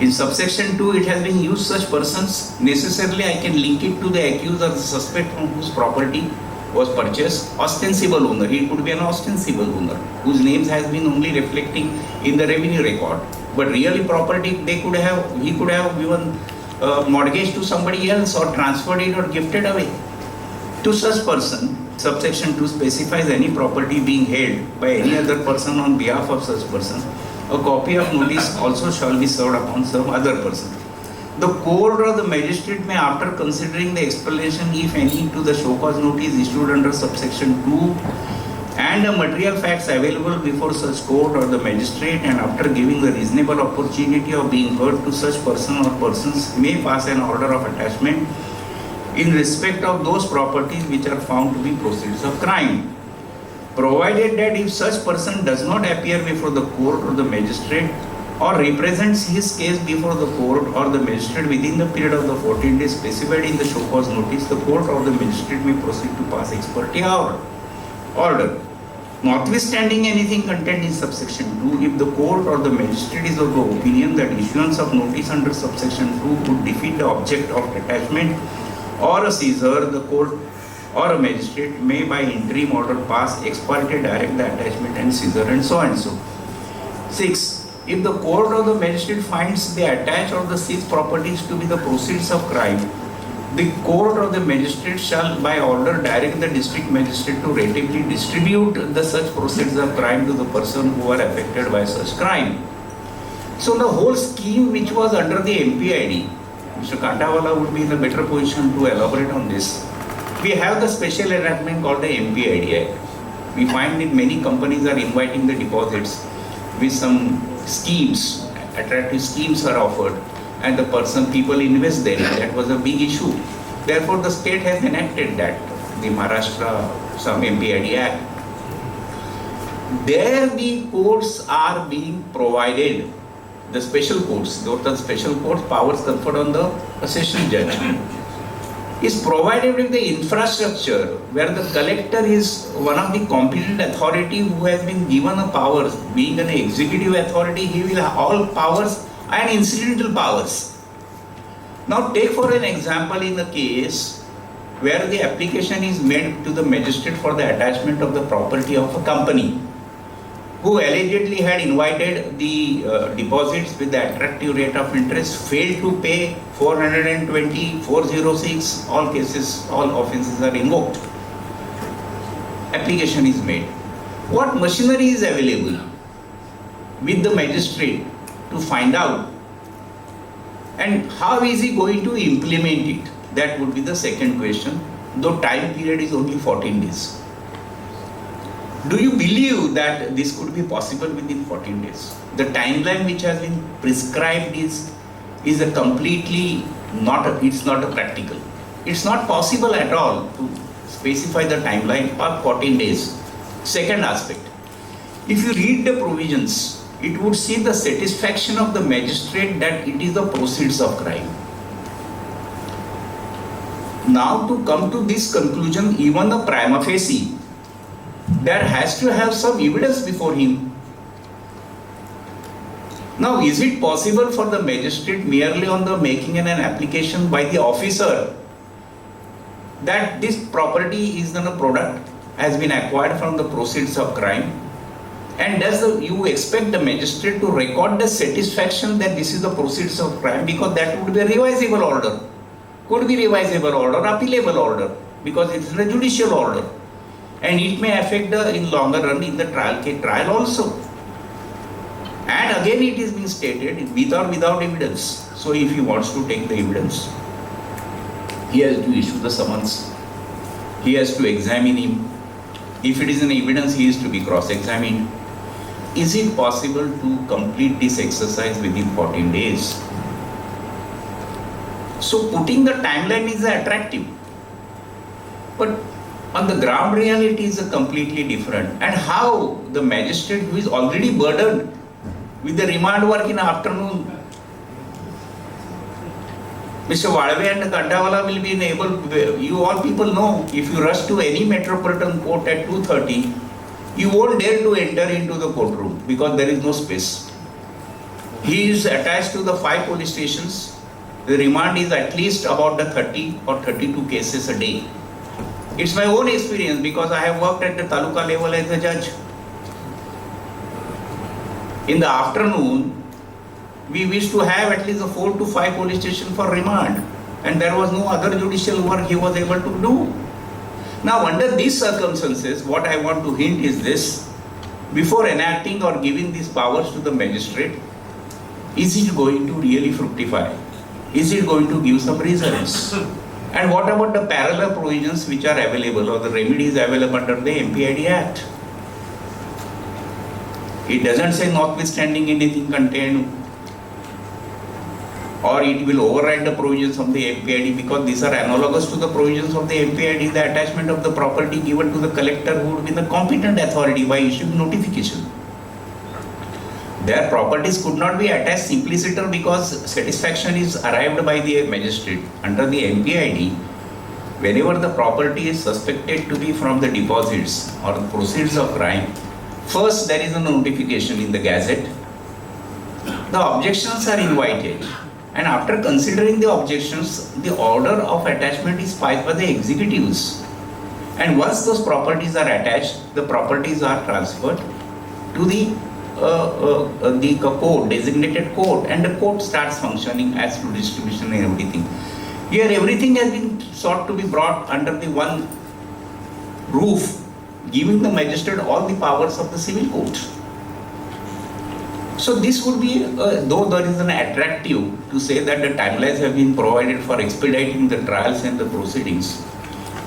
In subsection 2 it has been used such persons. Necessarily I can link it to the accused or the suspect from whose property was purchased. Ostensible owner, he could be an ostensible owner whose names has been only reflecting in the revenue record, but really property he could have given mortgage to somebody else or transferred it or gifted away. To such person, subsection 2 specifies any property being held by any other person on behalf of such person a copy of notice also shall be served upon some other person. The court or the magistrate may, after considering the explanation, if any, to the show cause notice issued under subsection 2 and the material facts available before such court or the magistrate, and after giving the reasonable opportunity of being heard to such person or persons, may pass an order of attachment in respect of those properties which are found to be proceeds of crime, provided that if such person does not appear before the court or the magistrate or represents his case before the court or the magistrate within the period of the 14 days specified in the show cause notice, the court or the magistrate may proceed to pass ex parte order. Notwithstanding anything contained in subsection 2, if the court or the magistrate is of the opinion that issuance of notice under subsection 2 would defeat the object of attachment or a seizure, the court or a magistrate may by interim order pass ex parte direct the attachment and seizure and so and so. 6. If the court or the magistrate finds the attached or the seized properties to be the proceeds of crime, the court or the magistrate shall by order direct the district magistrate to ratably distribute the such proceeds of crime to the person who are affected by such crime. So the whole scheme which was under the MPID, Mr. Kantawala would be in a better position to elaborate on this. We have the special enactment called the MPID Act. We find that many companies are inviting the deposits with some schemes, attractive schemes are offered, and the people invest there. That was a big issue. Therefore, the state has enacted that, the Maharashtra, some MPID Act. There the courts are being provided, the special courts, the special courts powers conferred on the session judge, is provided with the infrastructure where the collector is one of the competent authority who has been given a powers. Being an executive authority, he will have all powers and incidental powers. Now take for an example in a case where the application is made to the magistrate for the attachment of the property of a company who allegedly had invited the deposits with the attractive rate of interest, failed to pay 420, 406, all cases, all offences are invoked. Application is made. What machinery is available with the magistrate to find out, and how is he going to implement it? That would be the second question, though time period is only 14 days. Do you believe that this could be possible within 14 days? The timeline which has been prescribed is a completely it's not a practical. It's not possible at all to specify the timeline of 14 days. Second aspect, if you read the provisions, it would see the satisfaction of the magistrate that it is the proceeds of crime. Now to come to this conclusion, even the prima facie, there has to have some evidence before him. Now, is it possible for the magistrate merely on the making an application by the officer that this property is not a product, has been acquired from the proceeds of crime, and you expect the magistrate to record the satisfaction that this is the proceeds of crime, because that would be a revisable order, could be revisable order, appealable order, because it is a judicial order. And it may affect in longer run in the trial also. And again it is being stated with or without evidence. So if he wants to take the evidence, he has to issue the summons. He has to examine him. If it is an evidence, he is to be cross-examined. Is it possible to complete this exercise within 14 days? So putting the timeline is attractive. But on the ground reality is completely different. And how the magistrate who is already burdened with the remand work in the afternoon, Mr. Wadave and Kantawala will be enabled. You all people know, if you rush to any metropolitan court at 2:30, you won't dare to enter into the courtroom because there is no space. He is attached to the 5 police stations. The remand is at least about the 30 or 32 cases a day. It's my own experience because I have worked at the taluka level as a judge. In the afternoon, we wish to have at least 4 to 5 police stations for remand, and there was no other judicial work he was able to do. Now, under these circumstances, what I want to hint is this, before enacting or giving these powers to the magistrate, is it going to really fructify? Is it going to give some results? And what about the parallel provisions which are available or the remedies available under the MPID Act? It doesn't say notwithstanding anything contained, or it will override the provisions of the MPID, because these are analogous to the provisions of the MPID, the attachment of the property given to the collector who would be the competent authority by issuing notification. Their properties could not be attached simpliciter because satisfaction is arrived by the magistrate. Under the MPID, whenever the property is suspected to be from the deposits or the proceeds of crime, first there is a notification in the Gazette. The objections are invited, and after considering the objections, the order of attachment is passed by the executives. And once those properties are attached, the properties are transferred to the court, designated court, and the court starts functioning as to distribution and everything. Here everything has been sought to be brought under the one roof, giving the magistrate all the powers of the civil court. So this would be, though there is an attractive to say that the timelines have been provided for expediting the trials and the proceedings,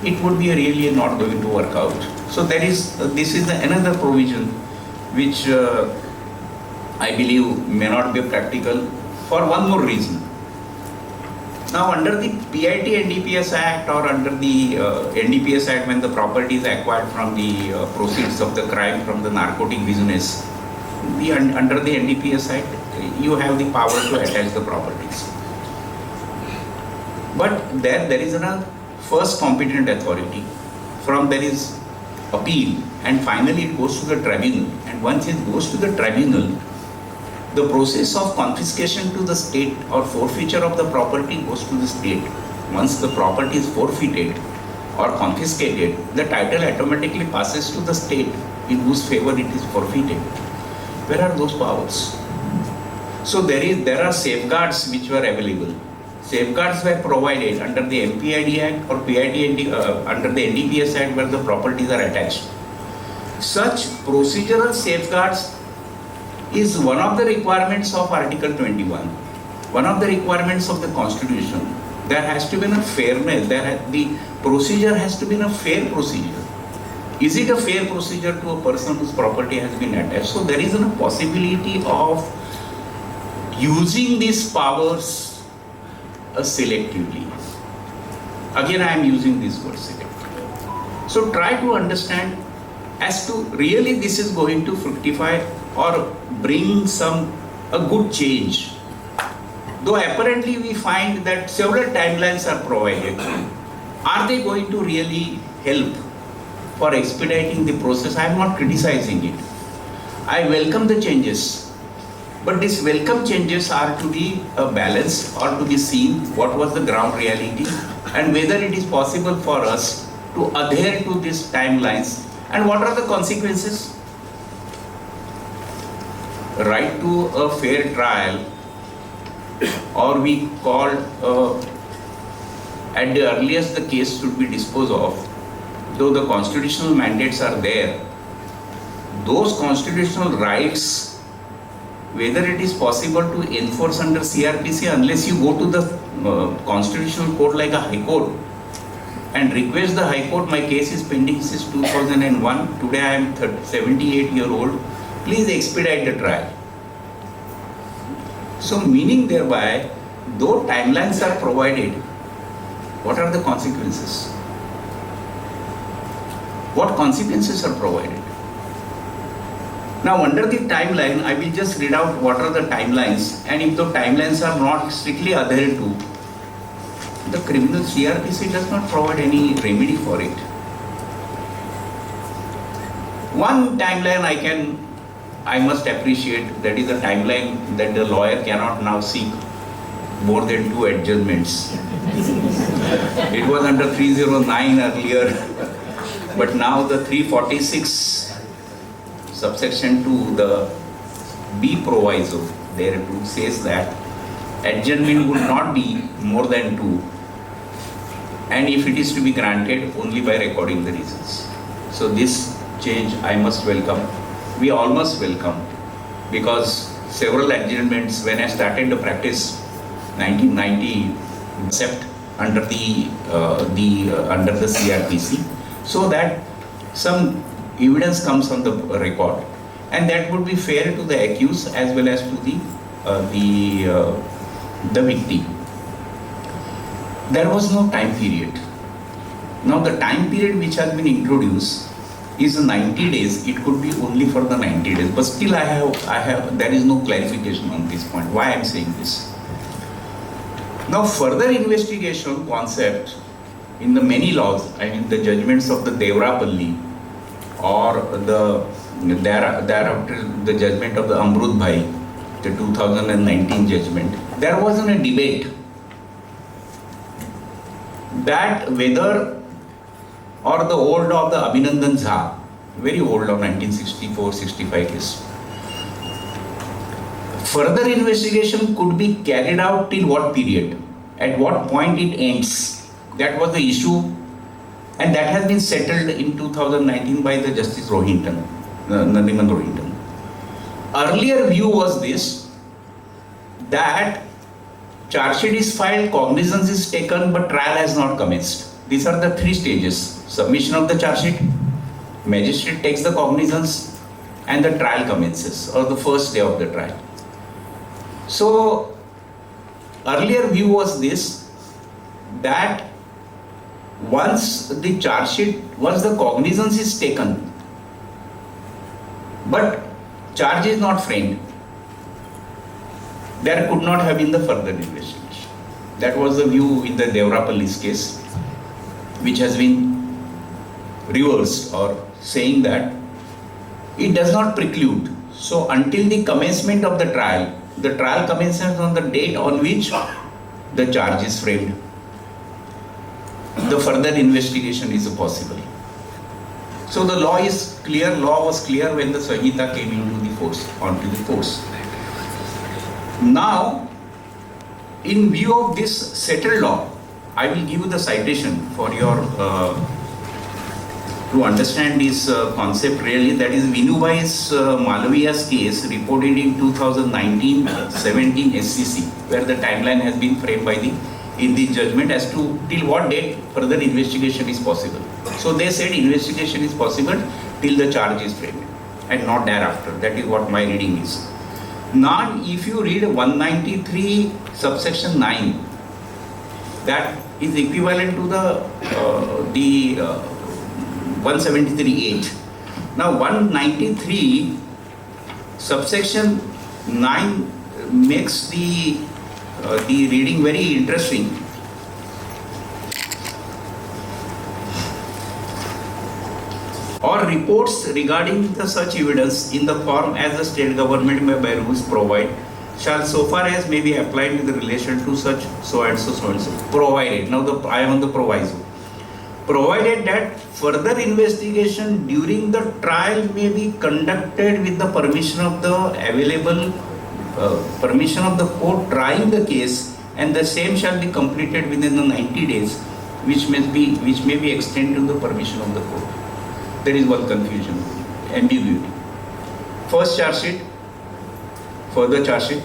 it would be really not going to work out. So there is, this is another provision which I believe may not be practical for one more reason. Now under the PIT NDPS Act or under the NDPS Act, when the property is acquired from the proceeds of the crime from the narcotic business, under the NDPS Act, you have the power to attach the properties. But there is a first competent authority, from there is appeal, and finally it goes to the tribunal. And once it goes to the tribunal, the process of confiscation to the state or forfeiture of the property goes to the state. Once the property is forfeited or confiscated, the title automatically passes to the state in whose favor it is forfeited. Where are those powers? So there are safeguards which were available. Safeguards were provided under the MPID Act or under the NDPS Act where the properties are attached. Such procedural safeguards is one of the requirements of Article 21, one of the requirements of the Constitution. There has to be a fairness, the procedure has to be a fair procedure. Is it a fair procedure to a person whose property has been attached? So there is a possibility of using these powers selectively. Again, I am using this word selectively. So try to understand as to really this is going to fructify or bring a good change. Though apparently we find that several timelines are provided. Are they going to really help for expediting the process? I am not criticizing it. I welcome the changes. But these welcome changes are to be balanced or to be seen what was the ground reality and whether it is possible for us to adhere to these timelines and what are the consequences. Right to a fair trial, or we called at the earliest the case should be disposed of, though the constitutional mandates are there. Those constitutional rights, whether it is possible to enforce under CRPC unless you go to the constitutional court like a high court and request the high court, my case is pending since 2001, today I am 78-year-old, please expedite the trial. So meaning thereby, though timelines are provided, what are the consequences? What consequences are provided? Now under the timeline, I will just read out what are the timelines, and if the timelines are not strictly adhered to, the criminal CRPC does not provide any remedy for it. One timeline I must appreciate, that is a timeline that the lawyer cannot now seek more than 2 adjournments. It was under 309 earlier, but now the 346 subsection 2, the B proviso there too says that adjournment would not be more than 2, and if it is to be granted only by recording the reasons. So this change I must welcome. we almost welcome, because several adjournments when I started the practice 1990 except under the under the CRPC, so that some evidence comes on the record, and that would be fair to the accused as well as to the victim. There was no time period. Now the time period which has been introduced is 90 days. It could be only for the 90 days, but still there is no clarification on this point. Why I am saying this? Now further investigation concept in the many laws, I mean the judgments of the Devrapalli or thereafter the judgment of the Amrut Bhai, the 2019 judgment, there wasn't a debate that whether or the old of the Abhinandan Jha, very old of 1964-65 case. Further investigation could be carried out till what period? At what point it ends? That was the issue, and that has been settled in 2019 by the Justice Rohinton, Nariman Rohinton. Earlier view was this, that charge sheet is filed, cognizance is taken, but trial has not commenced. These are the three stages: submission of the charge sheet, magistrate takes the cognizance, and the trial commences, or the first day of the trial. So earlier view was this, that once the charge sheet, once the cognizance is taken, but charge is not framed, there could not have been the further investigation. That was the view in the Devrapalli's case, which has been reversed, or saying that it does not preclude. So until the commencement of the trial commences on the date on which the charge is framed, the further investigation is possible. So the law is clear, law was clear when the Sanhita came onto the force. Now, in view of this settled law, I will give you the citation for your to understand this concept really. That is Vinubhai's Malaviya's case reported in 2019-17 SCC, where the timeline has been framed by in the judgment as to till what date further investigation is possible. So they said investigation is possible till the charge is framed and not thereafter. That is what my reading is. Now, if you read 193 subsection 9, that is equivalent to the 173.8. Now 193 subsection 9 makes the reading very interesting. Or reports regarding the such evidence in the form as the state government may by rules provide shall so far as may be applied with relation to such so and so provided. Now I am on the proviso. Provided that further investigation during the trial may be conducted with the permission of the available permission of the court trying the case, and the same shall be completed within the 90 days, which may be extended to the permission of the court. There is one confusion, ambiguity. First charge sheet, further charge sheet.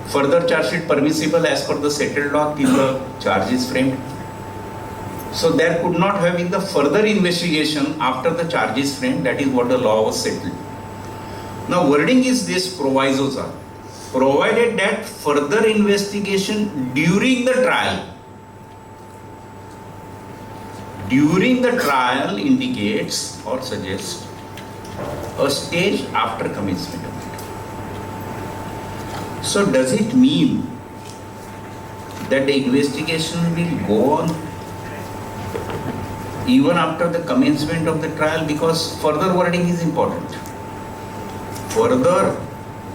Further charge sheet permissible as per the settled law till the charge is framed. So there could not have been the further investigation after the charge is framed. That is what the law was settled. Now wording is this, provisos are provided that further investigation during the trial. During the trial indicates or suggests a stage after commencement of it. So does it mean that the investigation will go on even after the commencement of the trial? Because further wording is important. Further,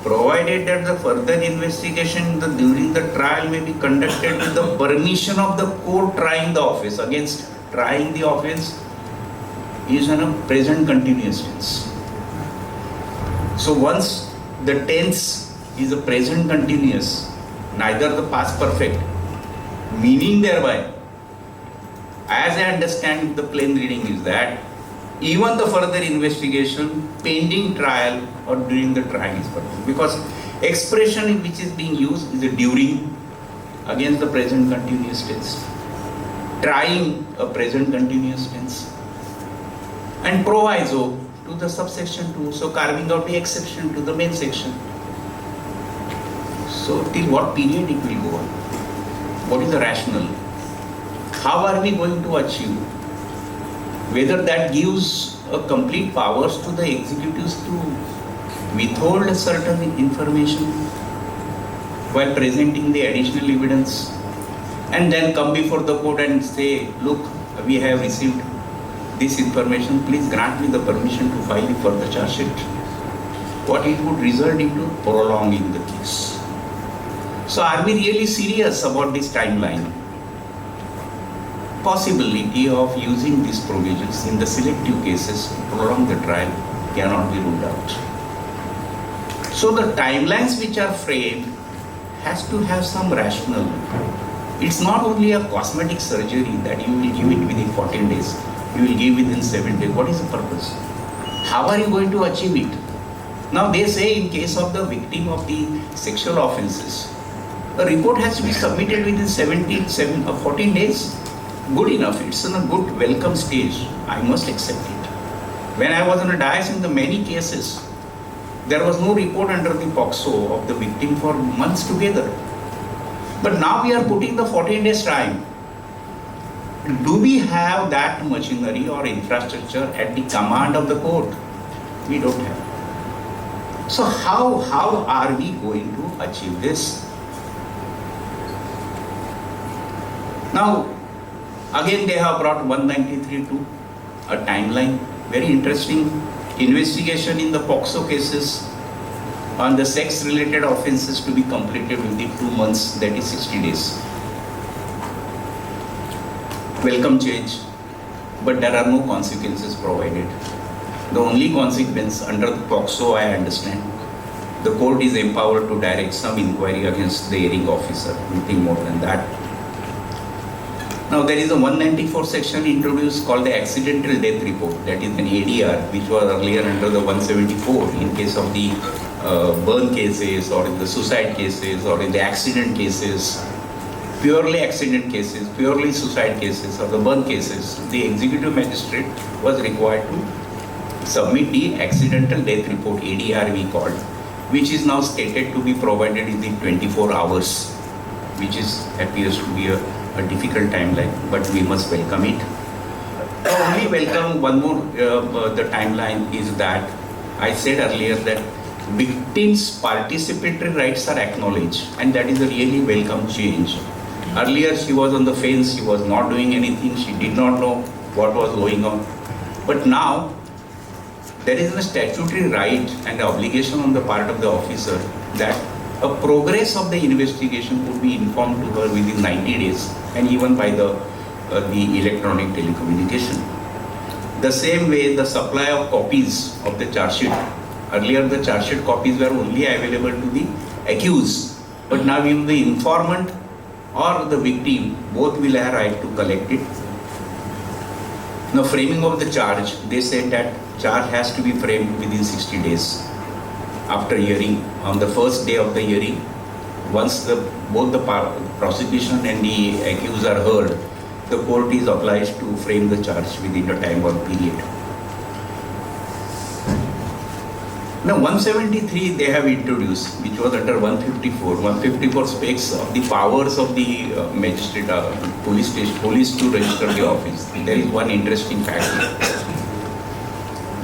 provided that the further investigation during the trial may be conducted with the permission of the court trying the offence. Against trying the offence is in a present continuous tense. So once the tense is a present continuous, neither the past perfect, meaning thereby, as I understand the plain reading is that even the further investigation, pending trial or during the trial is permitted. Because expression which is being used is a during against the present continuous tense, trying a present continuous tense, and proviso to the subsection 2, so carving out the exception to the main section. So till what period it will go on? What is the rationale? How are we going to achieve? Whether that gives a complete powers to the executives to withhold certain information while presenting the additional evidence and then come before the court and say, look, we have received this information, please grant me the permission to file a further charge sheet. What it would result into prolonging the case. So are we really serious about this timeline? Possibility of using these provisions in the selective cases to prolong the trial cannot be ruled out. So the timelines which are framed has to have some rationale. It's not only a cosmetic surgery that you will give it within 14 days, you will give within 7 days. What is the purpose? How are you going to achieve it? Now they say in case of the victim of the sexual offenses, a report has to be submitted within 14 days. Good enough, it's in a good welcome stage. I must accept it. When I was on a dais in the many cases, there was no report under the POXO of the victim for months together. But now we are putting the 14 days time. Do we have that machinery or infrastructure at the command of the court? We don't have. So how are we going to achieve this? Now, again they have brought 193 to a timeline. Very interesting. Investigation in the POXO cases on the sex related offenses to be completed within 2 months, that is 60 days. Welcome change, but there are no consequences provided. The only consequence under the POXO, I understand, the court is empowered to direct some inquiry against the hearing officer, nothing more than that. Now there is a 194 section introduced called the accidental death report, that is an ADR, which was earlier under the 174 in case of the burn cases or in the suicide cases or in the accident cases, purely accident cases, purely suicide cases or the burn cases. The executive magistrate was required to submit the accidental death report, ADR we called, which is now stated to be provided in 24 hours, which appears to be a difficult timeline, but we must welcome it. Only welcome one more, the timeline is that I said earlier that victims' participatory rights are acknowledged, and that is a really welcome change. Earlier she was on the fence, she was not doing anything, she did not know what was going on. But now there is a statutory right and obligation on the part of the officer that a progress of the investigation could be informed to her within 90 days and even by the electronic telecommunication. The same way the supply of copies of the charge sheet. Earlier the charge sheet copies were only available to the accused, but now even the informant or the victim both will have right to collect it. Now framing of the charge, they said that charge has to be framed within 60 days. After hearing, on the first day of the hearing, once both the prosecution and the accused are heard, the court is obliged to frame the charge within a time-bound period. Now 173 they have introduced, which was under 154. 154 speaks of the powers of the magistrate, police to register the offence. There is one interesting fact here.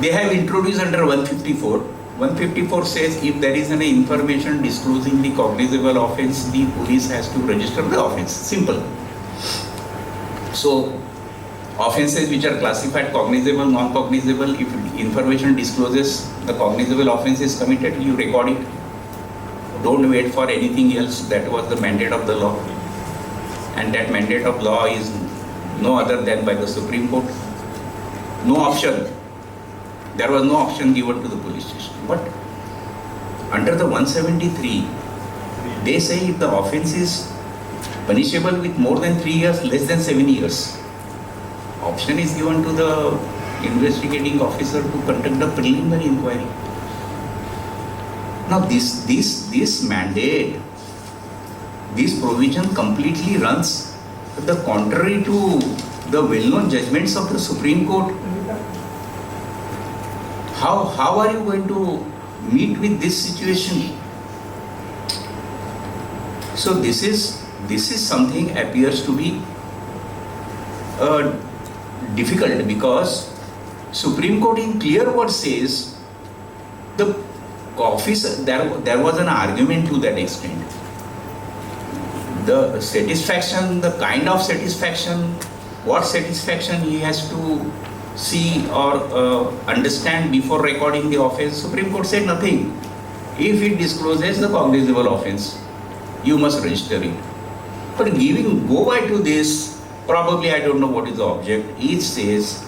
They have introduced under 154. 154 says if there is any information disclosing the cognizable offence, the police has to register the offence. Simple. So, offences which are classified cognizable, non-cognizable, if information discloses the cognizable offence is committed, you record it. Don't wait for anything else. That was the mandate of the law. And that mandate of law is no other than by the Supreme Court. No option. There was no option given to the police station. But under the 173, they say if the offence is punishable with more than 3 years, less than 7 years, option is given to the investigating officer to conduct a preliminary inquiry. Now this mandate, this provision completely runs the contrary to the well-known judgments of the Supreme Court. How are you going to meet with this situation? So this is something appears to be difficult, because Supreme Court in clear words says the officer, there was an argument to that extent. The satisfaction, the kind of satisfaction, what satisfaction he has to see or understand before recording the offence, Supreme Court said nothing. If it discloses the cognizable offence, you must register it. But giving go by to this, probably I don't know what is the object. It says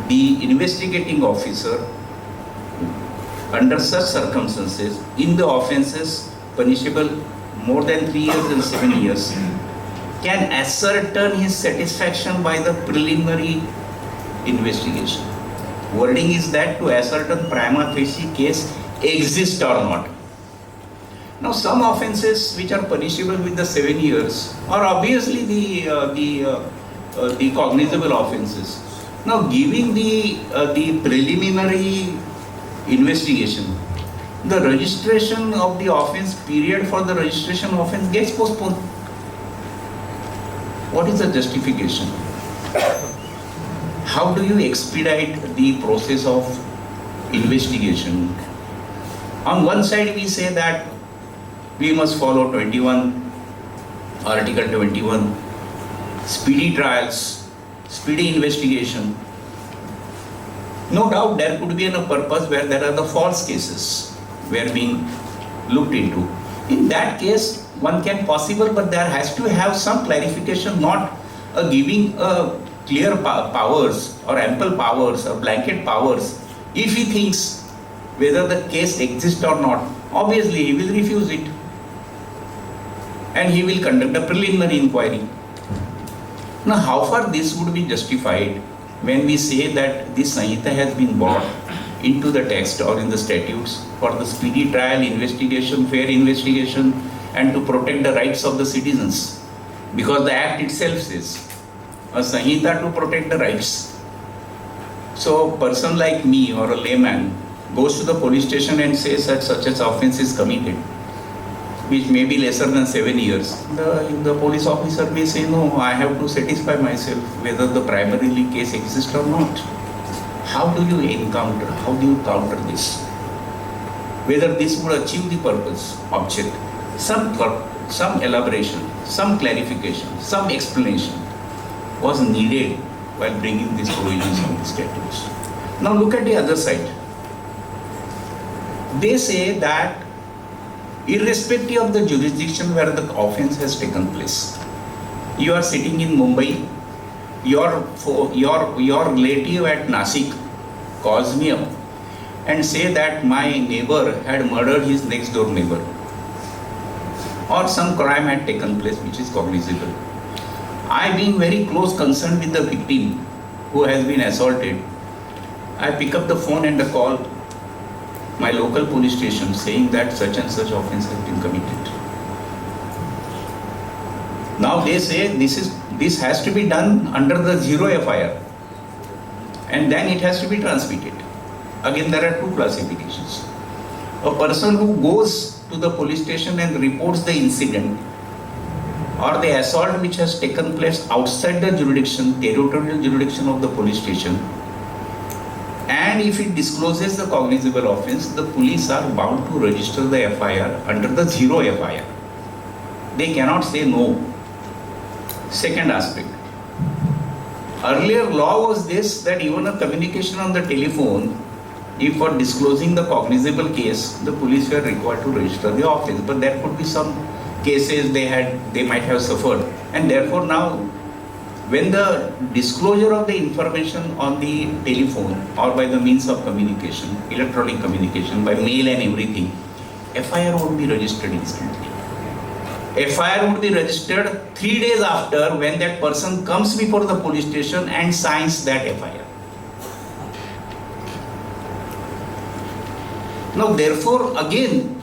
the investigating officer, under such circumstances, in the offences punishable more than 3 years and 7 years, can ascertain his satisfaction by the preliminary investigation. Wording is that to ascertain prima facie case exists or not. Now some offences which are punishable with the 7 years are obviously the cognizable offences. Now giving the preliminary investigation, the registration of the offence, period for the registration of offence gets postponed. What is the justification? How do you expedite the process of investigation? On one side we say that we must follow Article 21, speedy trials, speedy investigation. No doubt there could be a purpose where there are the false cases were being looked into. In that case, one can possible, but there has to have some clarification, not giving clear powers or ample powers or blanket powers. If he thinks whether the case exists or not, obviously he will refuse it and he will conduct a preliminary inquiry. Now how far this would be justified when we say that this Sanhita has been brought into the text or in the statutes for the speedy trial, investigation, fair investigation, and to protect the rights of the citizens, because the Act itself says a Sanhita to protect the rights. So a person like me or a layman goes to the police station and says that such an offence is committed, which may be lesser than 7 years. The police officer may say, no, I have to satisfy myself whether the primary case exists or not. How do you counter this? Whether this would achieve the purpose, object, some elaboration, some clarification, some explanation was needed while bringing these provisions of the statutes. Now look at the other side. They say that irrespective of the jurisdiction where the offence has taken place, you are sitting in Mumbai, your relative at Nasik calls me up and say that my neighbor had murdered his next door neighbor, or some crime had taken place which is cognizable. I, being very close concerned with the victim who has been assaulted, I pick up the phone and call my local police station saying that such and such offence has been committed. Now they say this has to be done under the zero FIR and then it has to be transmitted. Again, there are two classifications. A person who goes to the police station and reports the incident or the assault which has taken place outside the territorial jurisdiction of the police station, and if it discloses the cognizable offence, the police are bound to register the FIR under the zero FIR. They cannot say no. Second aspect. Earlier law was this, that even a communication on the telephone, if for disclosing the cognizable case, the police were required to register the offence. But there could be some cases they might have suffered. And therefore now, when the disclosure of the information on the telephone or by the means of communication, electronic communication, by mail and everything, FIR would be registered instantly. FIR would be registered 3 days after when that person comes before the police station and signs that FIR. Now, therefore, again,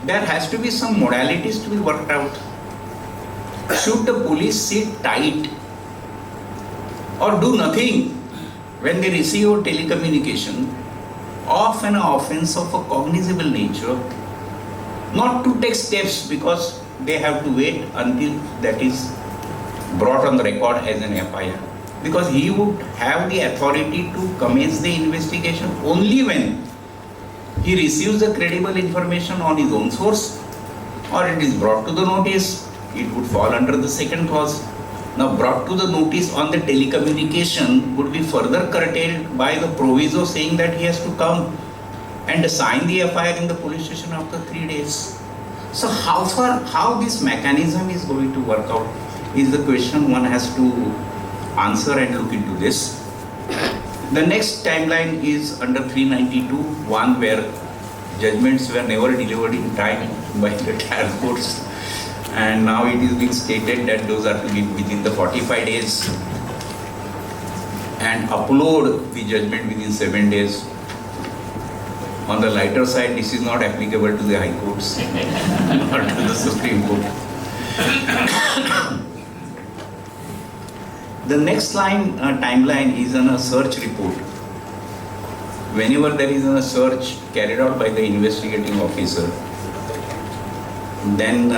there has to be some modalities to be worked out. Should the police sit tight or do nothing when they receive a telecommunication of an offense of a cognizable nature, not to take steps because they have to wait until that is brought on the record as an FIR, because he would have the authority to commence the investigation only when he receives the credible information on his own source or it is brought to the notice. It would fall under the second clause. Now, brought to the notice on the telecommunication would be further curtailed by the proviso saying that he has to come and sign the FIR in the police station after 3 days. So how this mechanism is going to work out is the question one has to answer and look into this. The next timeline is under 392, one where judgments were never delivered in time by the trial courts, and now it is being stated that those are to be within the 45 days and upload the judgment within 7 days. On the lighter side, this is not applicable to the High Courts or to the Supreme Court. The next timeline is on a search report. Whenever there is a search carried out by the investigating officer, then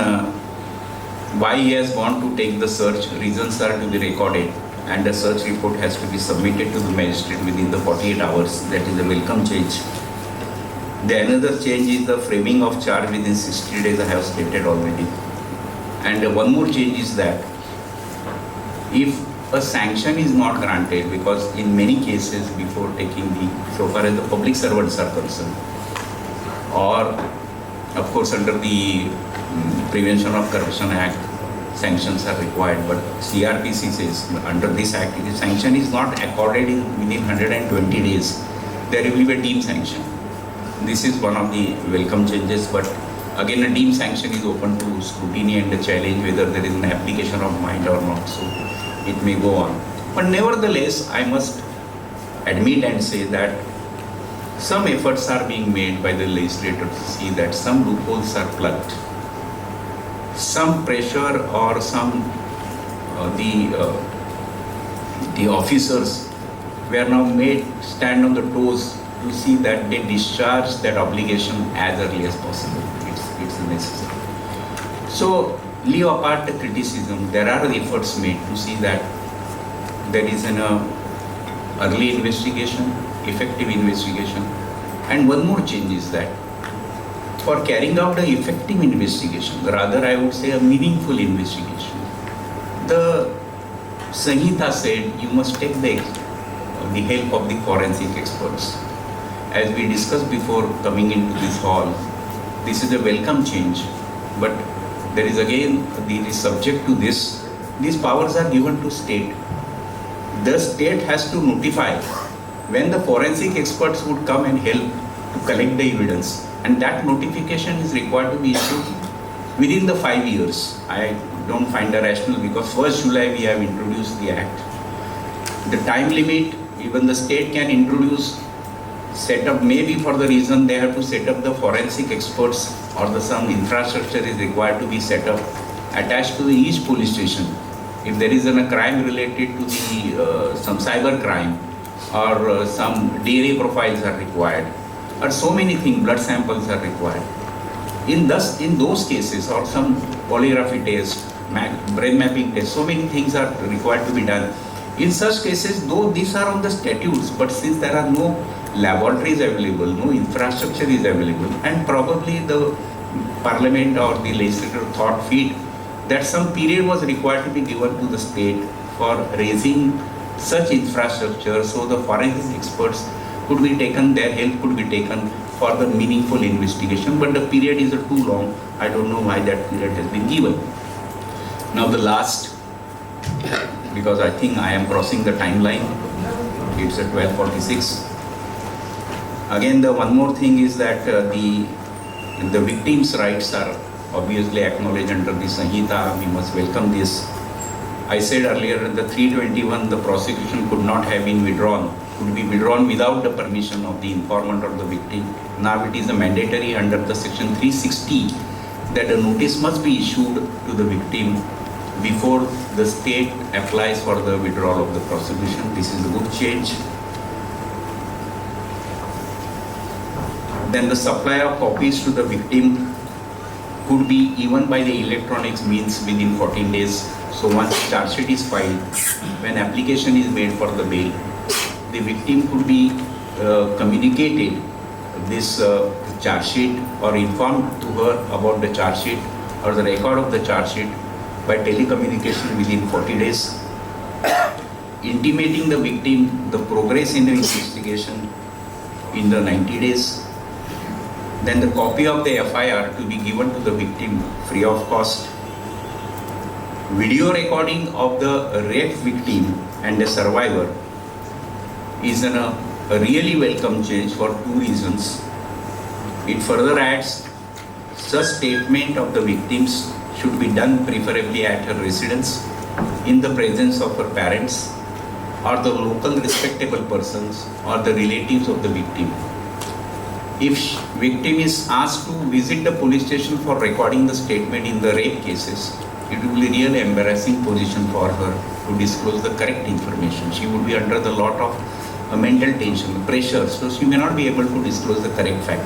why he has gone to take the search, reasons are to be recorded, and the search report has to be submitted to the magistrate within the 48 hours. That is a welcome change. The another change is the framing of charge within 60 days, I have stated already. And one more change is that if a sanction is not granted, because in many cases before taking so far as the public servants are concerned, or of course under the Prevention of Corruption Act, sanctions are required, but CRPC says under this act, if the sanction is not accorded within 120 days, there will be a deemed sanction. This is one of the welcome changes, but again a deemed sanction is open to scrutiny and a challenge whether there is an application of mind or not, so it may go on. But nevertheless, I must admit and say that some efforts are being made by the legislature to see that some loopholes are plugged. Some pressure or some the officers were now made stand on the toes to see that they discharge that obligation as early as possible. It's necessary. So, leave apart the criticism, there are efforts made to see that there is an early investigation, effective investigation. And one more change is that for carrying out an effective investigation, rather I would say a meaningful investigation, the Sanhita said you must take the help of the forensic experts. As we discussed before coming into this hall, this is a welcome change, but there is again, subject to this, these powers are given to state. The state has to notify when the forensic experts would come and help to collect the evidence, and that notification is required to be issued within the 5 years. I don't find a rational, because 1st July we have introduced the act. The time limit, even the state can introduce, set up, maybe for the reason they have to set up the forensic experts or some infrastructure is required to be set up attached to each police station. If there is a crime related to some cyber crime or some DNA profiles are required, or so many things, blood samples are required. In those cases, or some polygraphy test, brain mapping test, so many things are required to be done. In such cases, though these are on the statutes, but since there are no laboratories available, no infrastructure is available, and probably the parliament or the legislature thought fit that some period was required to be given to the state for raising such infrastructure, so the forensic experts could be taken, their help could be taken for the meaningful investigation, but the period is too long. I don't know why that period has been given. Now the last, because I think I am crossing the timeline, it's at 12:46. Again, the one more thing is that the victims' rights are obviously acknowledged under the Sanhita. We must welcome this. I said earlier, in the 321, the prosecution could not have been withdrawn could be withdrawn without the permission of the informant or the victim. Now it is a mandatory under the section 360 that a notice must be issued to the victim before the state applies for the withdrawal of the prosecution. This is a good change. Then the supply of copies to the victim could be even by the electronics means within 14 days. So once charge sheet is filed, when application is made for the bail, the victim could be communicated this charge sheet or informed to her about the charge sheet or the record of the charge sheet by telecommunication within 40 days, intimating the victim the progress in the investigation in the 90 days. Then the copy of the FIR to be given to the victim free of cost. Video recording of the rape victim and the survivor is a really welcome change for two reasons. It further adds such statement of the victims should be done preferably at her residence in the presence of her parents or the local respectable persons or the relatives of the victim. If victim is asked to visit the police station for recording the statement in the rape cases, it will be a really embarrassing position for her to disclose the correct information. She would be under the lot of mental tension, pressure, so she may not be able to disclose the correct fact.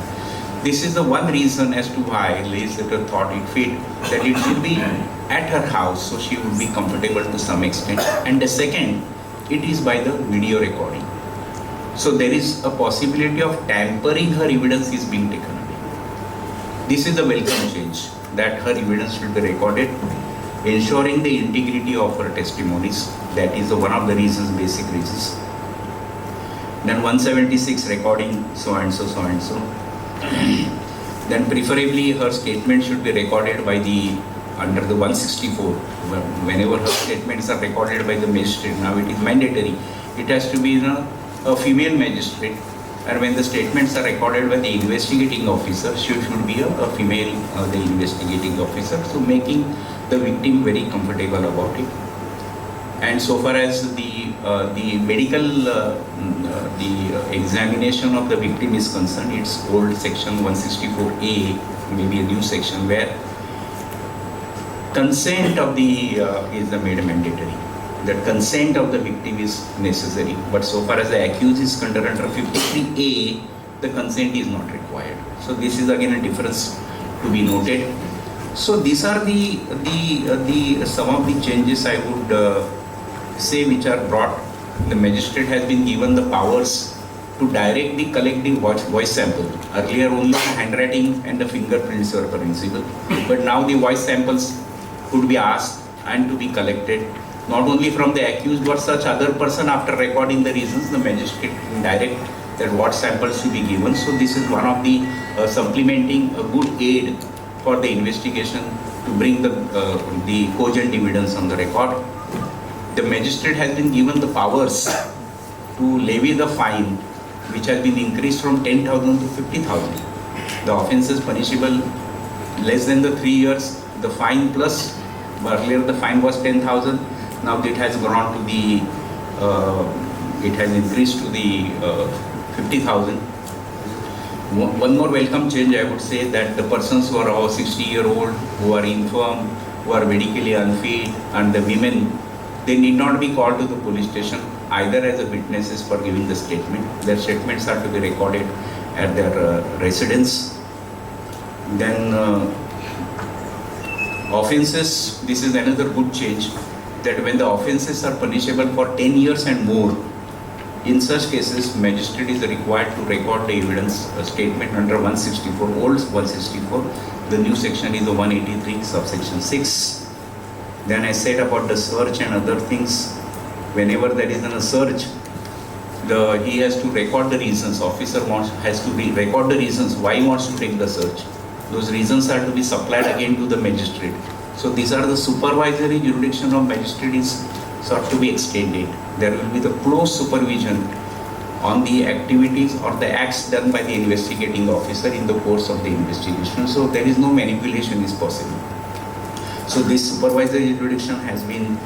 This is the one reason as to why legislator thought it fit that it should be at her house, so she would be comfortable to some extent. And the second, it is by the video recording. So there is a possibility of tampering her evidence is being taken away. This is a welcome change, that her evidence should be recorded, ensuring the integrity of her testimonies. That is one of the reasons, basic reasons. Then 176 recording so and so, so and so. Then preferably her statement should be recorded by the under the 164. Whenever her statements are recorded by the magistrate, now it is mandatory. It has to be a female magistrate, and when the statements are recorded by the investigating officer, she should be a female, the investigating officer, so making the victim very comfortable about it. And so far as the medical the examination of the victim is concerned, it's old section 164A, maybe a new section where consent of the is made mandatory. The consent of the victim is necessary, but so far as the accused is concerned under 53A, the consent is not required. So this is again a difference to be noted. So these are the some of the changes I would say which are brought. The magistrate has been given the powers to directly collect the voice sample. Earlier only the handwriting and the fingerprints were permissible, but now the voice samples could be asked and to be collected, not only from the accused but such other person. After recording the reasons, the magistrate can direct that what samples to be given. So this is one of the supplementing a good aid for the investigation to bring the cogent evidence on the record. The magistrate has been given the powers to levy the fine, which has been increased from 10,000 to 50,000. The offence is punishable less than the 3 years. The fine plus, earlier the fine was 10,000. Now it has gone to the, it has increased to the 50,000. One more welcome change, I would say, that the persons who are over 60-year-old, who are infirm, who are medically unfit, and the women, they need not be called to the police station either as a witnesses for giving the statement. Their statements are to be recorded at their residence. Then offences, this is another good change, that when the offences are punishable for 10 years and more, in such cases, magistrate is required to record the evidence statement under 164, old 164. The new section is the 183, subsection 6. Then I said about the search and other things. Whenever there is a search, he has to record the reasons. Officer has to record the reasons why he wants to take the search. Those reasons are to be supplied again to the magistrate. So these are the supervisory jurisdiction of magistrate is sought to be extended. There will be the close supervision on the activities or the acts done by the investigating officer in the course of the investigation. So there is no manipulation is possible. So this supervisory jurisdiction has been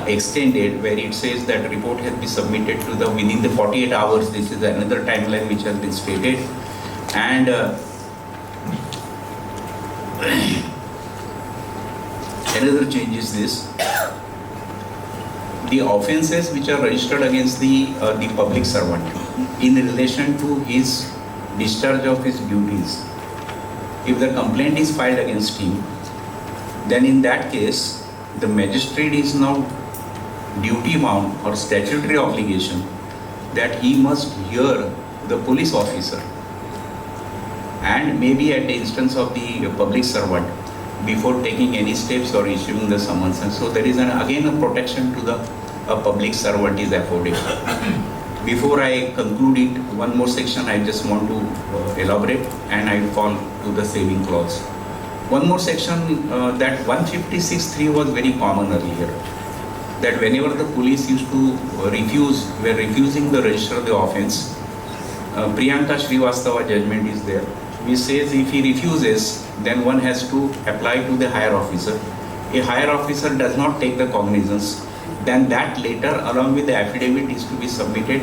extended, where it says that report has been submitted to the within the 48 hours. This is another timeline which has been stated, and another change is this: the offences which are registered against the public servant in relation to his discharge of his duties. If the complaint is filed against him, then in that case, the magistrate is now duty bound or statutory obligation that he must hear the police officer and maybe at the instance of the public servant before taking any steps or issuing the summons. And so there is again a protection to the public servant is afforded. Before I conclude it, one more section I just want to elaborate, and I fall to the saving clause. One more section, that 156(3) was very common earlier, that whenever the police used to were refusing the register of the offence, Priyanka Srivastava judgment is there, which says if he refuses, then one has to apply to the higher officer. A higher officer does not take the cognizance, then that letter along with the affidavit is to be submitted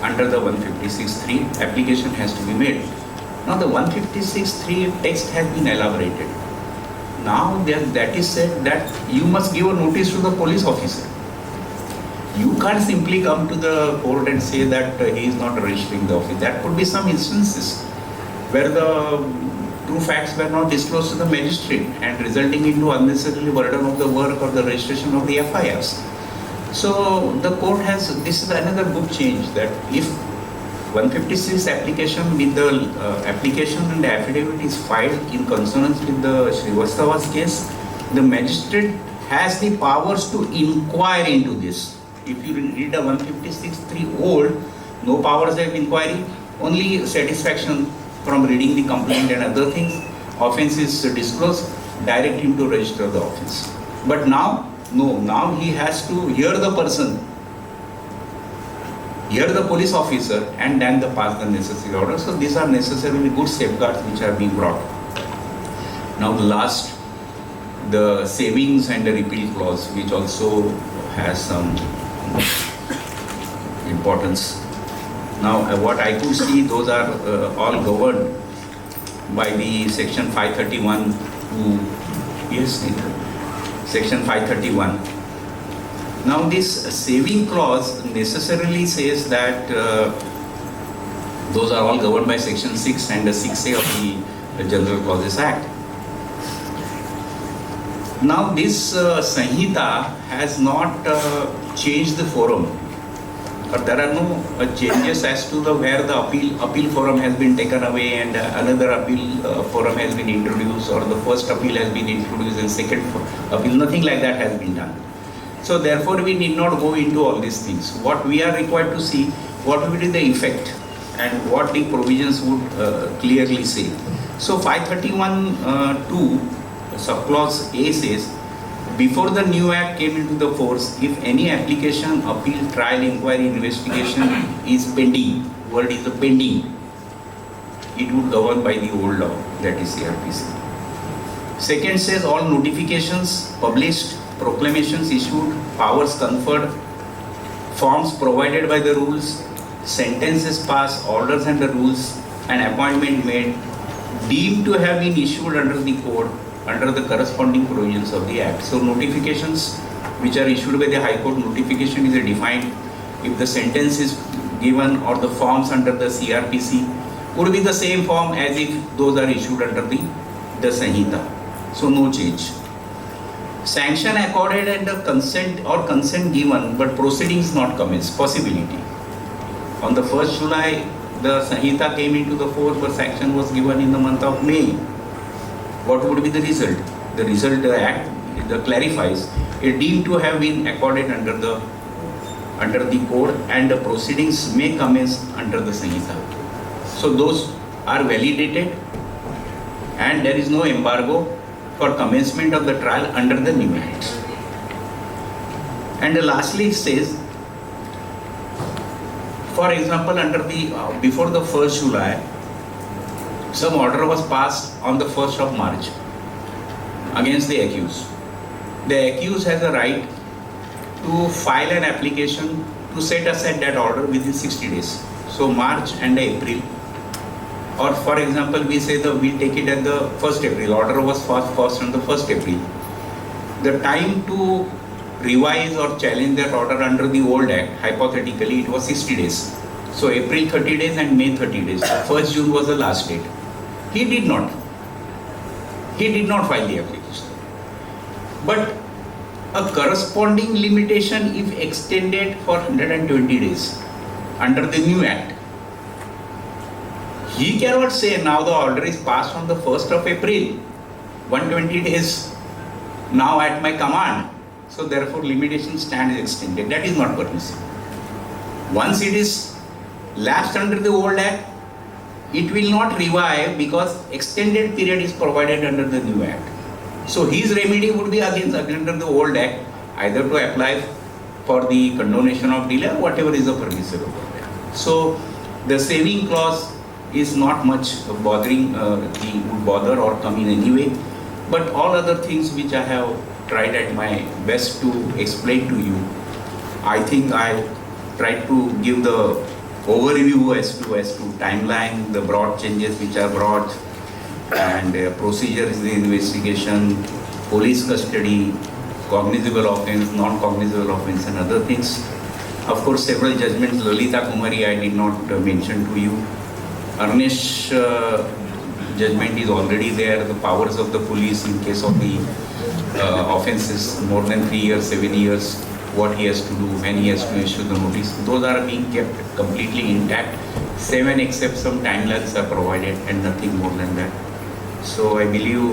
under the 156(3). Application has to be made. Now the 156(3) text has been elaborated. Now that is said that you must give a notice to the police officer. You can't simply come to the court and say that he is not registering the office. There could be some instances where the true facts were not disclosed to the magistrate and resulting into unnecessary burden of the work or the registration of the FIRs. So the court has, this is another good change, that if 156 application with the application and the affidavit is filed in consonance with the Srivastava's case, the magistrate has the powers to inquire into this. If you read a 156(3) old, no powers of inquiry, only satisfaction from reading the complaint and other things, offence is disclosed, direct him to register the offence. But now, no, now he has to hear the person, hear the police officer, and then pass the necessary order. So these are necessarily good safeguards which are being brought. Now the last, the savings and the repeal clause, which also has some importance. Now what I could see, those are all governed by the section 531 to, yes, section 531. Now this saving clause necessarily says that those are all governed by section 6 and the 6A of the General Clauses Act. Now this Sanhita has not changed the forum, but there are no changes as to the where the appeal forum has been taken away and another appeal forum has been introduced, or the first appeal has been introduced and second appeal, nothing like that has been done. So therefore we need not go into all these things. What we are required to see, what will be the effect and what the provisions would clearly say. So 531(2) subclause A says, before the new act came into the force, if any application, appeal, trial, inquiry, investigation is pending, word is the pending, it would govern by the old law, that is CRPC. Second says all notifications published, proclamations issued, powers conferred, forms provided by the rules, sentences passed, orders and the rules, and appointment made, deemed to have been issued under the code, under the corresponding provisions of the Act. So notifications which are issued by the High Court, notification is defined. If the sentence is given or the forms under the CRPC would be the same form as if those are issued under the Sanhita. So no change. Sanction accorded and the consent or consent given but proceedings not commenced, possibility. On the 1st July, the Sanhita came into the force, but sanction was given in the month of May. What would be the result? The result, the Act clarifies, it deemed to have been accorded under the code and the proceedings may commence under the Sanhita. So those are validated and there is no embargo for commencement of the trial under the new Act. And lastly it says, for example, under the before the 1st July, some order was passed on the 1st of March against the accused. The accused has a right to file an application to set aside that order within 60 days. So March and April, or for example, we say that we take it at the 1st April, order was first on the 1st April. The time to revise or challenge that order under the old act, hypothetically, it was 60 days. So April 30 days and May 30 days. 1st June was the last date. He did not file the application. But a corresponding limitation if extended for 120 days under the new act. He cannot say now the order is passed on the 1st of April, 120 days now at my command. So therefore limitation stands extended. That is not permissible. Once it is lapsed under the old act, it will not revive because extended period is provided under the new act. So his remedy would be against under the old act, either to apply for the condonation of delay or whatever is the permissible. So the saving clause is not much bothering, would bother or come in any way. But all other things which I have tried at my best to explain to you, I think I tried to give the overview as to timeline, the broad changes which are brought, and procedure is the investigation, police custody, cognizable offence, non-cognizable offence, and other things. Of course, several judgments, Lalita Kumari, I did not mention to you. Arnish judgment is already there. The powers of the police in case of the offences more than 3 years, 7 years, what he has to do, when he has to issue the notice, those are being kept completely intact. 7 except some timelines are provided and nothing more than that. So I believe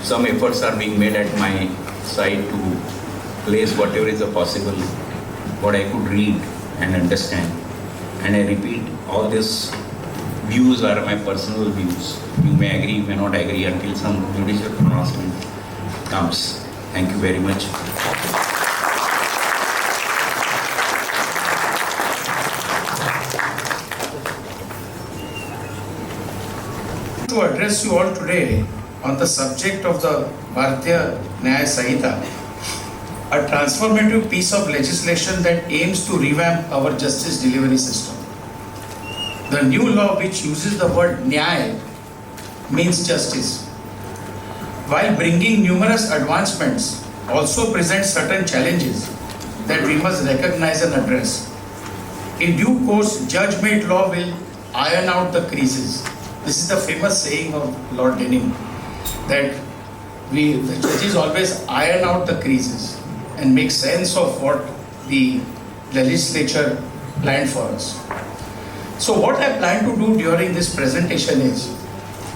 some efforts are being made at my side to place whatever is possible, what I could read and understand. And I repeat, all these views are my personal views. You may agree, may not agree until some judicial pronouncement comes. Thank you very much. To address you all today on the subject of the Bharatiya Nyaya Sanhita, a transformative piece of legislation that aims to revamp our justice delivery system. The new law, which uses the word Nyaya, means justice. While bringing numerous advancements, also presents certain challenges that we must recognize and address. In due course, judge-made law will iron out the creases. This is the famous saying of Lord Denning, that the judges always iron out the creases and make sense of what the legislature planned for us. So what I plan to do during this presentation is,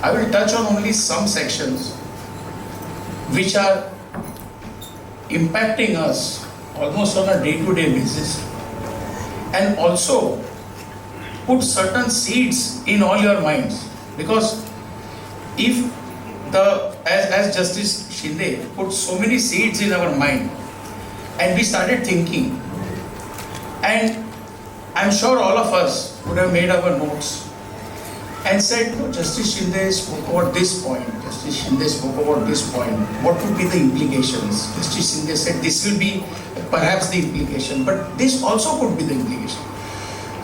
I will touch on only some sections which are impacting us almost on a day-to-day basis, and also put certain seeds in all your minds. Because if as Justice Shinde put so many seeds in our mind, and we started thinking, and I'm sure all of us would have made our notes and said, no, Justice Shinde spoke about this point, Justice Shinde spoke about this point, what would be the implications? Justice Shinde said this will be perhaps the implication, but this also could be the implication.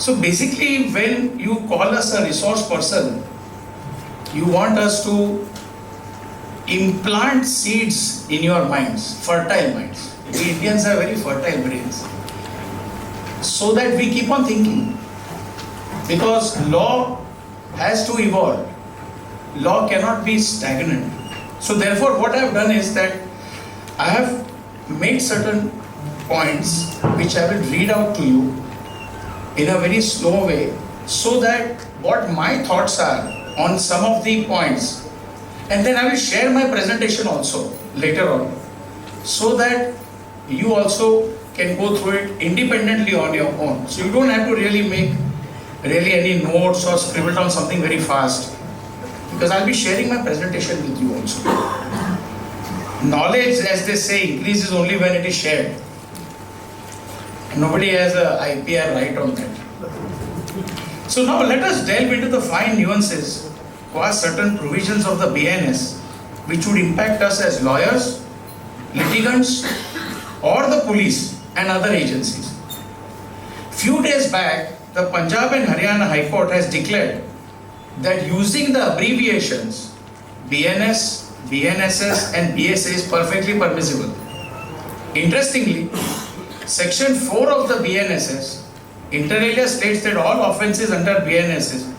So basically, when you call us a resource person, you want us to implant seeds in your minds, fertile minds. We Indians have very fertile brains, so that we keep on thinking. Because law has to evolve. Law cannot be stagnant. So therefore, what I have done is that I have made certain points which I will read out to you in a very slow way, so that what my thoughts are on some of the points, and then I will share my presentation also later on, so that you also can go through it independently on your own. So you don't have to really make any notes or scribble down something very fast, because I'll be sharing my presentation with you also. Knowledge, as they say, increases only when it is shared. Nobody has a IPR right on that. So now let us delve into the fine nuances of certain provisions of the BNNS which would impact us as lawyers litigants or the police and other agencies. Few days back, the Punjab and Haryana High Court has declared that using the abbreviations BNS, BNSS and BSA is perfectly permissible. Interestingly, Section 4 of the BNSS inter alia states that all offences under BNSS